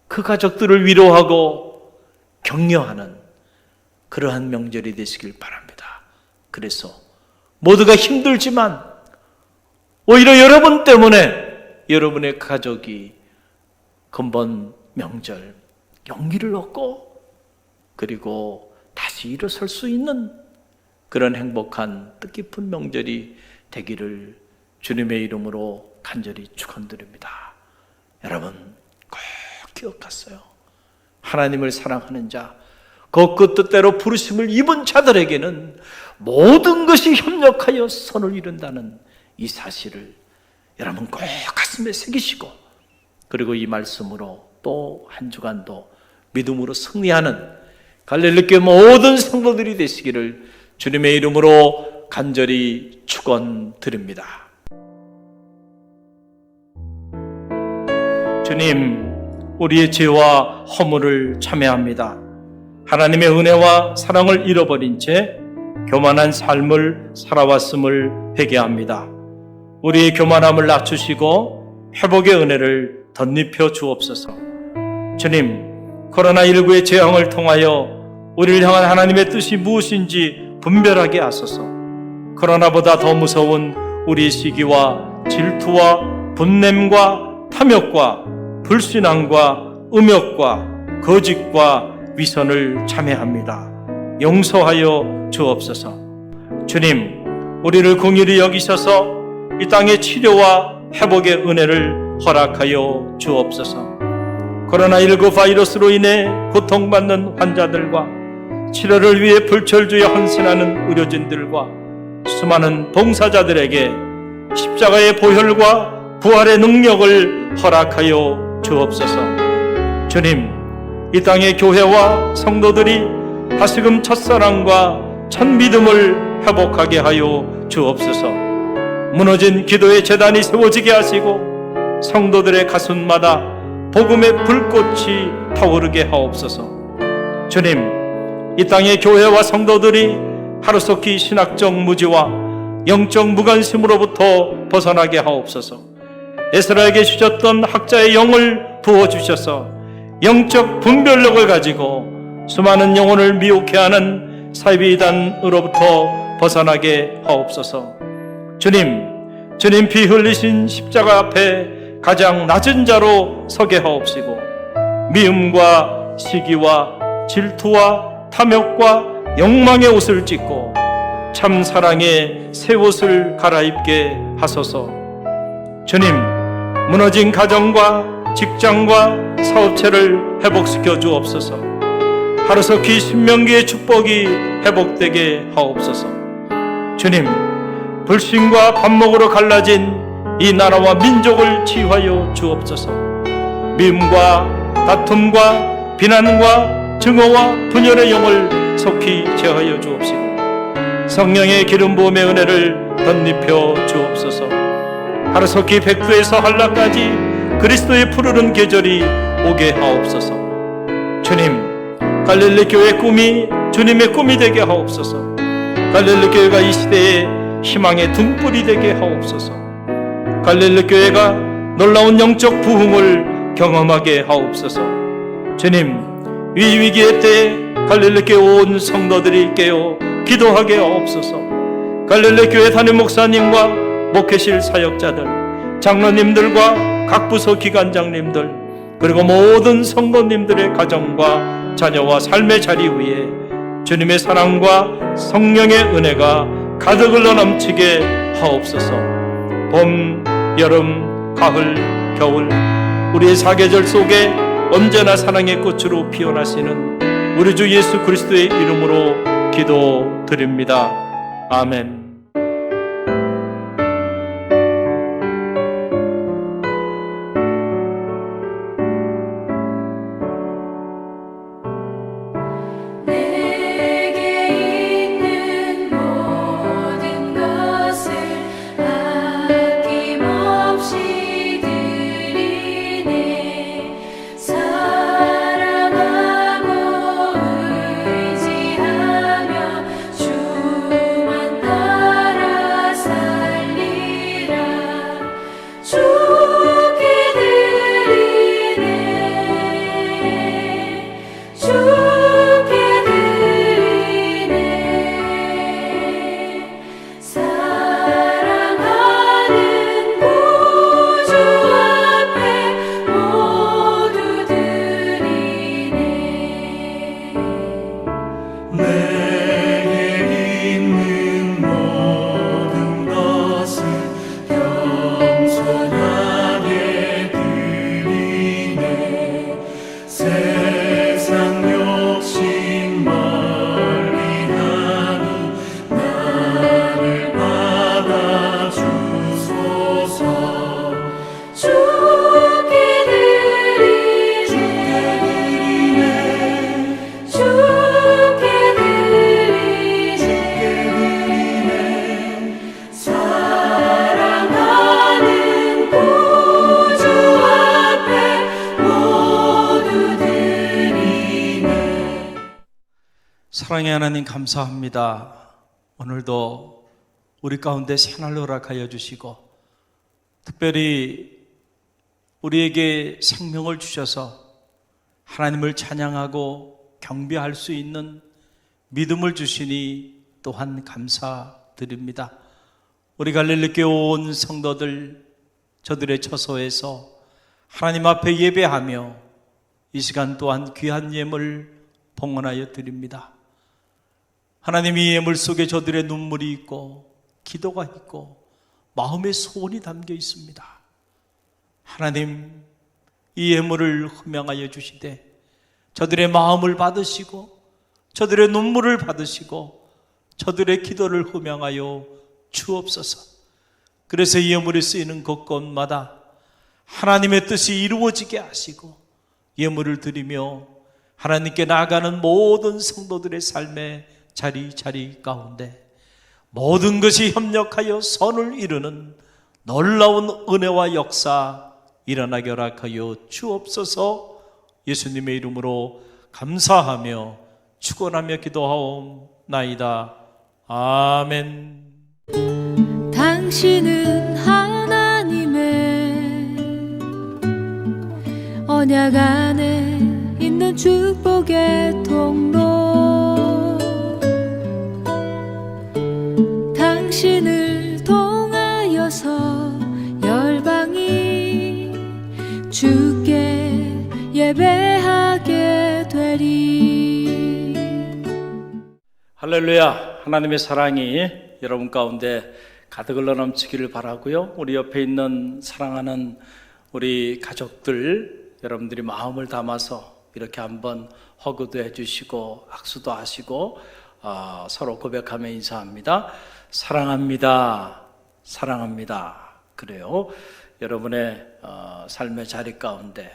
Speaker 2: 그 가족들을 위로하고 격려하는 그러한 명절이 되시길 바랍니다. 그래서 모두가 힘들지만 오히려 여러분 때문에 여러분의 가족이 근본 명절 용기를 얻고 그리고 다시 일어설 수 있는 그런 행복한 뜻깊은 명절이 되기를 주님의 이름으로 간절히 축원드립니다. 여러분 꼭 기억하세요. 하나님을 사랑하는 자, 그 뜻대로 부르심을 입은 자들에게는 모든 것이 협력하여 선을 이룬다는 이 사실을 여러분 꼭 가슴에 새기시고 그리고 이 말씀으로 또 한 주간도 믿음으로 승리하는 갈릴리교회 모든 성도들이 되시기를 주님의 이름으로 간절히 축원드립니다. 주님, 우리의 죄와 허물을 참회합니다. 하나님의 은혜와 사랑을 잃어버린 채 교만한 삶을 살아왔음을 회개합니다. 우리의 교만함을 낮추시고 회복의 은혜를 덧입혀 주옵소서. 주님, 코로나19의 재앙을 통하여 우리를 향한 하나님의 뜻이 무엇인지 분별하게 하소서. 코로나보다 더 무서운 우리의 시기와 질투와 분냄과 탐욕과 불신앙과 음욕과 거짓과 위선을 참회합니다. 용서하여 주옵소서. 주님, 우리를 긍휼히 여기셔서 이 땅의 치료와 회복의 은혜를 허락하여 주옵소서. 코로나19 바이러스로 인해 고통받는 환자들과 치료를 위해 불철주야 헌신하는 의료진들과
Speaker 6: 수많은 봉사자들에게 십자가의 보혈과 부활의 능력을 허락하여 주옵소서. 주님, 이 땅의 교회와 성도들이 다시금 첫사랑과 첫믿음을 회복하게 하여 주옵소서. 무너진 기도의 제단이 세워지게 하시고 성도들의 가슴마다 복음의 불꽃이 타오르게 하옵소서. 주님, 이 땅의 교회와 성도들이 하루속히 신학적 무지와 영적 무관심으로부터 벗어나게 하옵소서. 에스라에게 주셨던 학자의 영을 부어주셔서 영적 분별력을 가지고 수많은 영혼을 미혹해 하는 사이비단으로부터 벗어나게 하옵소서. 주님 피 흘리신 십자가 앞에 가장 낮은 자로 서게 하옵시고 미움과 시기와 질투와 탐욕과 욕망의 옷을 찢고 참 사랑의 새 옷을 갈아입게 하소서. 주님, 무너진 가정과 직장과 사업체를 회복시켜 주옵소서. 하루속히 신명기의 축복이 회복되게 하옵소서. 주님, 불신과 반목으로 갈라진 이 나라와 민족을 치유하여 주옵소서. 미움과 다툼과 비난과 증오와 분열의 영을 속히 제하여 주옵시고 성령의 기름 부음의 은혜를 덧입혀 주옵소서. 하루속히 백두에서 한라까지 그리스도의 푸르른 계절이 오게 하옵소서. 주님, 갈릴리 교회 꿈이 주님의 꿈이 되게 하옵소서. 갈릴리 교회가 이 시대의 희망의 등불이 되게 하옵소서. 갈릴리 교회가 놀라운 영적 부흥을 경험하게 하옵소서. 주님, 이 위기의 때에 갈릴리 교회 온 성도들이 깨어 기도하게 하옵소서. 갈릴리 교회 담임 목사님과 목회실 사역자들, 장로님들과 각 부서 기관장님들, 그리고 모든 성도님들의 가정과 자녀와 삶의 자리 위에 주님의 사랑과 성령의 은혜가 가득 흘러 넘치게 하옵소서. 봄, 여름, 가을, 겨울 우리의 사계절 속에 언제나 사랑의 꽃으로 피어나시는 우리 주 예수 그리스도의 이름으로 기도드립니다. 아멘.
Speaker 7: 사랑의 하나님 감사합니다. 오늘도 우리 가운데 새날을 허락하여 주시고 특별히 우리에게 생명을 주셔서 하나님을 찬양하고 경배할 수 있는 믿음을 주시니 또한 감사드립니다. 우리 갈릴리교회 온 성도들 저들의 처소에서 하나님 앞에 예배하며 이 시간 또한 귀한 예물 봉헌하여 드립니다. 하나님, 이 예물 속에 저들의 눈물이 있고 기도가 있고 마음의 소원이 담겨 있습니다. 하나님, 이 예물을 흠양하여 주시되 저들의 마음을 받으시고 저들의 눈물을 받으시고 저들의 기도를 호명하여 주옵소서. 그래서 예물이 쓰이는 곳곳마다 하나님의 뜻이 이루어지게 하시고 예물을 드리며 하나님께 나아가는 모든 성도들의 삶의 자리 가운데 모든 것이 협력하여 선을 이루는 놀라운 은혜와 역사 일어나게 허락하여 주옵소서. 예수님의 이름으로 감사하며 축원하며 기도하옵나이다. 아멘.
Speaker 8: 당신은 하나님의 언약 안에 있는 축복의 통로, 당신을 통하여서 열방이 주께 예배하게 되리.
Speaker 2: 할렐루야. 하나님의 사랑이 여러분 가운데 가득 흘러 넘치기를 바라고요. 우리 옆에 있는 사랑하는 우리 가족들, 여러분들이 마음을 담아서 이렇게 한번 허그도 해주시고 악수도 하시고 서로 고백하며 인사합니다. 사랑합니다. 사랑합니다. 그래요. 여러분의 삶의 자리 가운데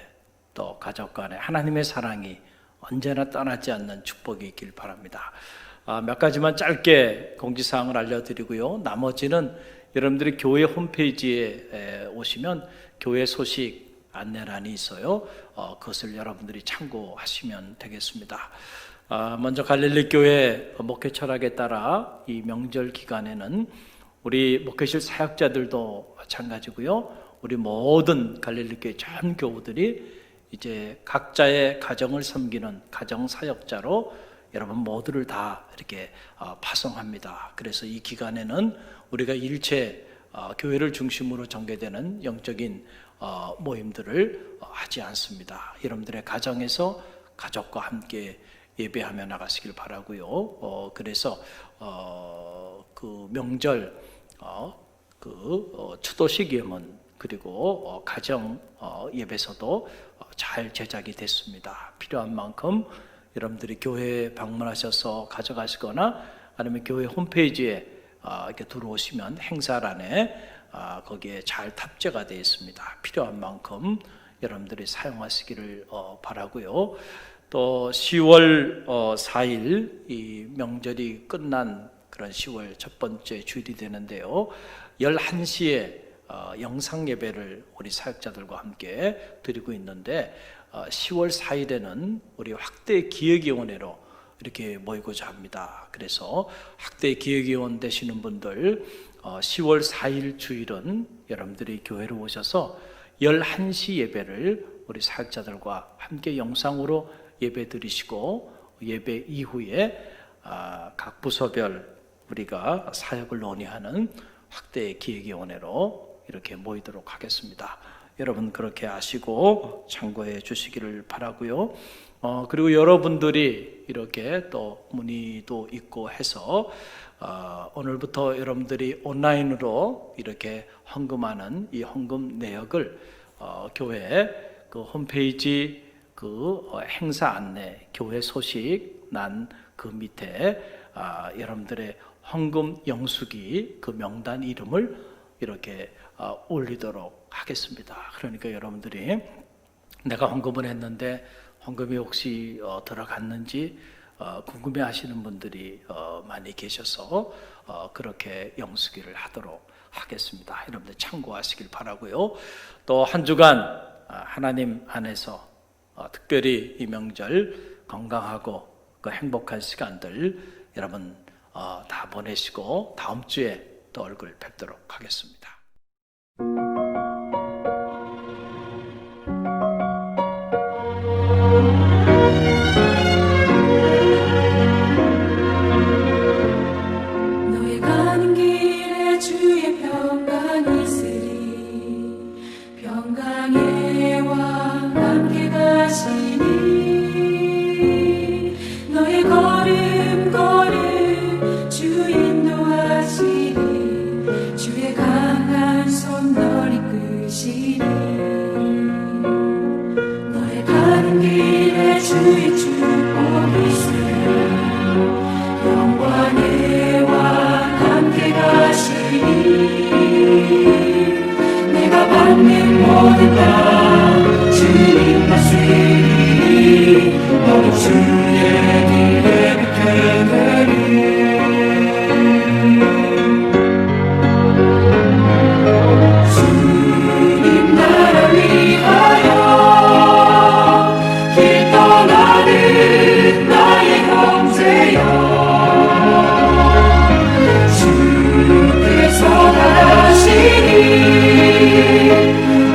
Speaker 2: 또 가족 간에 하나님의 사랑이 언제나 떠나지 않는 축복이 있길 바랍니다. 몇 가지만 짧게 공지사항을 알려드리고요. 나머지는 여러분들이 교회 홈페이지에 오시면 교회 소식 안내란이 있어요. 그것을 여러분들이 참고하시면 되겠습니다. 먼저 갈릴리 교회 목회 철학에 따라 이 명절 기간에는 우리 목회실 사역자들도 마찬가지고요. 우리 모든 갈릴리 교회 전 교우들이 이제 각자의 가정을 섬기는 가정 사역자로 여러분 모두를 다 이렇게 파송합니다. 그래서 이 기간에는 우리가 일체 교회를 중심으로 전개되는 영적인 모임들을 하지 않습니다. 여러분들의 가정에서 가족과 함께 예배하며 나가시길 바라고요. 그래서 그 명절 추도식 예문 그리고 가정 예배서도 잘 제작이 됐습니다. 필요한 만큼 여러분들이 교회에 방문하셔서 가져가시거나 아니면 교회 홈페이지에 이렇게 들어오시면 행사란에 거기에 잘 탑재가 되어 있습니다. 필요한 만큼 여러분들이 사용하시기를 바라고요. 또 10월 4일 이 명절이 끝난 그런 10월 첫 번째 주일이 되는데요. 11시에 영상 예배를 우리 사역자들과 함께 드리고 있는데 10월 4일에는 우리 확대 기획위원회로 이렇게 모이고자 합니다. 그래서 확대 기획위원 되시는 분들 10월 4일 주일은 여러분들이 교회로 오셔서 11시 예배를 우리 사역자들과 함께 영상으로 예배 드리시고 예배 이후에 각 부서별 우리가 사역을 논의하는 확대 기획위원회로 이렇게 모이도록 하겠습니다. 여러분 그렇게 아시고 참고해 주시기를 바라고요. 그리고 여러분들이 이렇게 또 문의도 있고 해서 오늘부터 여러분들이 온라인으로 이렇게 헌금하는 이 헌금 내역을 교회 그 홈페이지 그 행사 안내 교회 소식 난 그 밑에 여러분들의 헌금 영수기 그 명단 이름을 이렇게 올리도록 하겠습니다. 그러니까 여러분들이 내가 헌금을 했는데 헌금이 혹시 들어갔는지 궁금해하시는 분들이 많이 계셔서 그렇게 영수기를 하도록 하겠습니다. 여러분들 참고하시길 바라고요. 또 한 주간 하나님 안에서 특별히 이 명절 건강하고 그 행복한 시간들 여러분 다 보내시고 다음 주에 또 얼굴 뵙도록 하겠습니다.
Speaker 8: 너의 가는 길에 주의 평강이 있으리 평강의 왕 함께 가시니 너의 걸음 주 인도하시니 주의 강한 손 널 이끄시니 너의 가는 길에 주의 축복이 있으리 영광의 누가 주님 말씀이 너도 주의 길에 빛게 되리. 주님 나라 위하여 길 떠나는 나의 형제여, 주께서 말하시니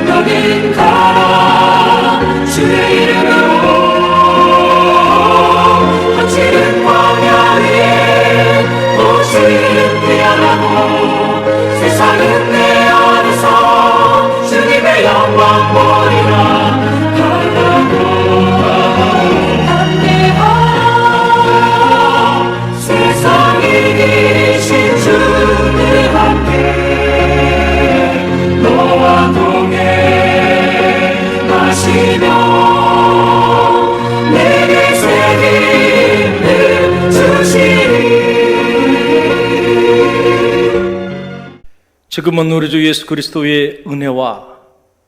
Speaker 8: 너는 가라. 주의 이름으로 거칠은 광야 위에 도시는 피하라고. 세상은 내 안에서 주님의 영광 보리라. 세상이 이신 주님 함께 너와 동행하시며 내게 새 힘을 주시리.
Speaker 6: 지금은 우리 주 예수 그리스도의 은혜와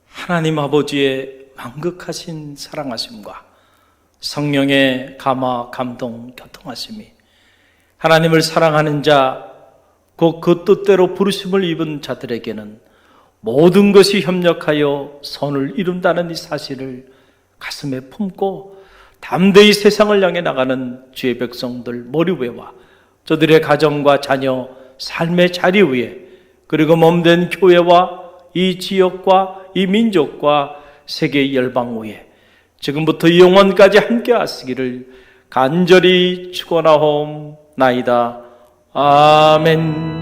Speaker 6: 하나님 아버지의 완극하신 사랑하심과 성령의 감화, 감동, 교통하심이 하나님을 사랑하는 자, 곧 그 뜻대로 부르심을 입은 자들에게는 모든 것이 협력하여 선을 이룬다는 이 사실을 가슴에 품고 담대히 세상을 향해 나가는 주의 백성들 머리 위와 저들의 가정과 자녀, 삶의 자리 위에, 그리고 몸된 교회와 이 지역과 이 민족과 세계 열방 위에 지금부터 영원까지 함께 하시기를 간절히 축원하옵나이다. 아멘.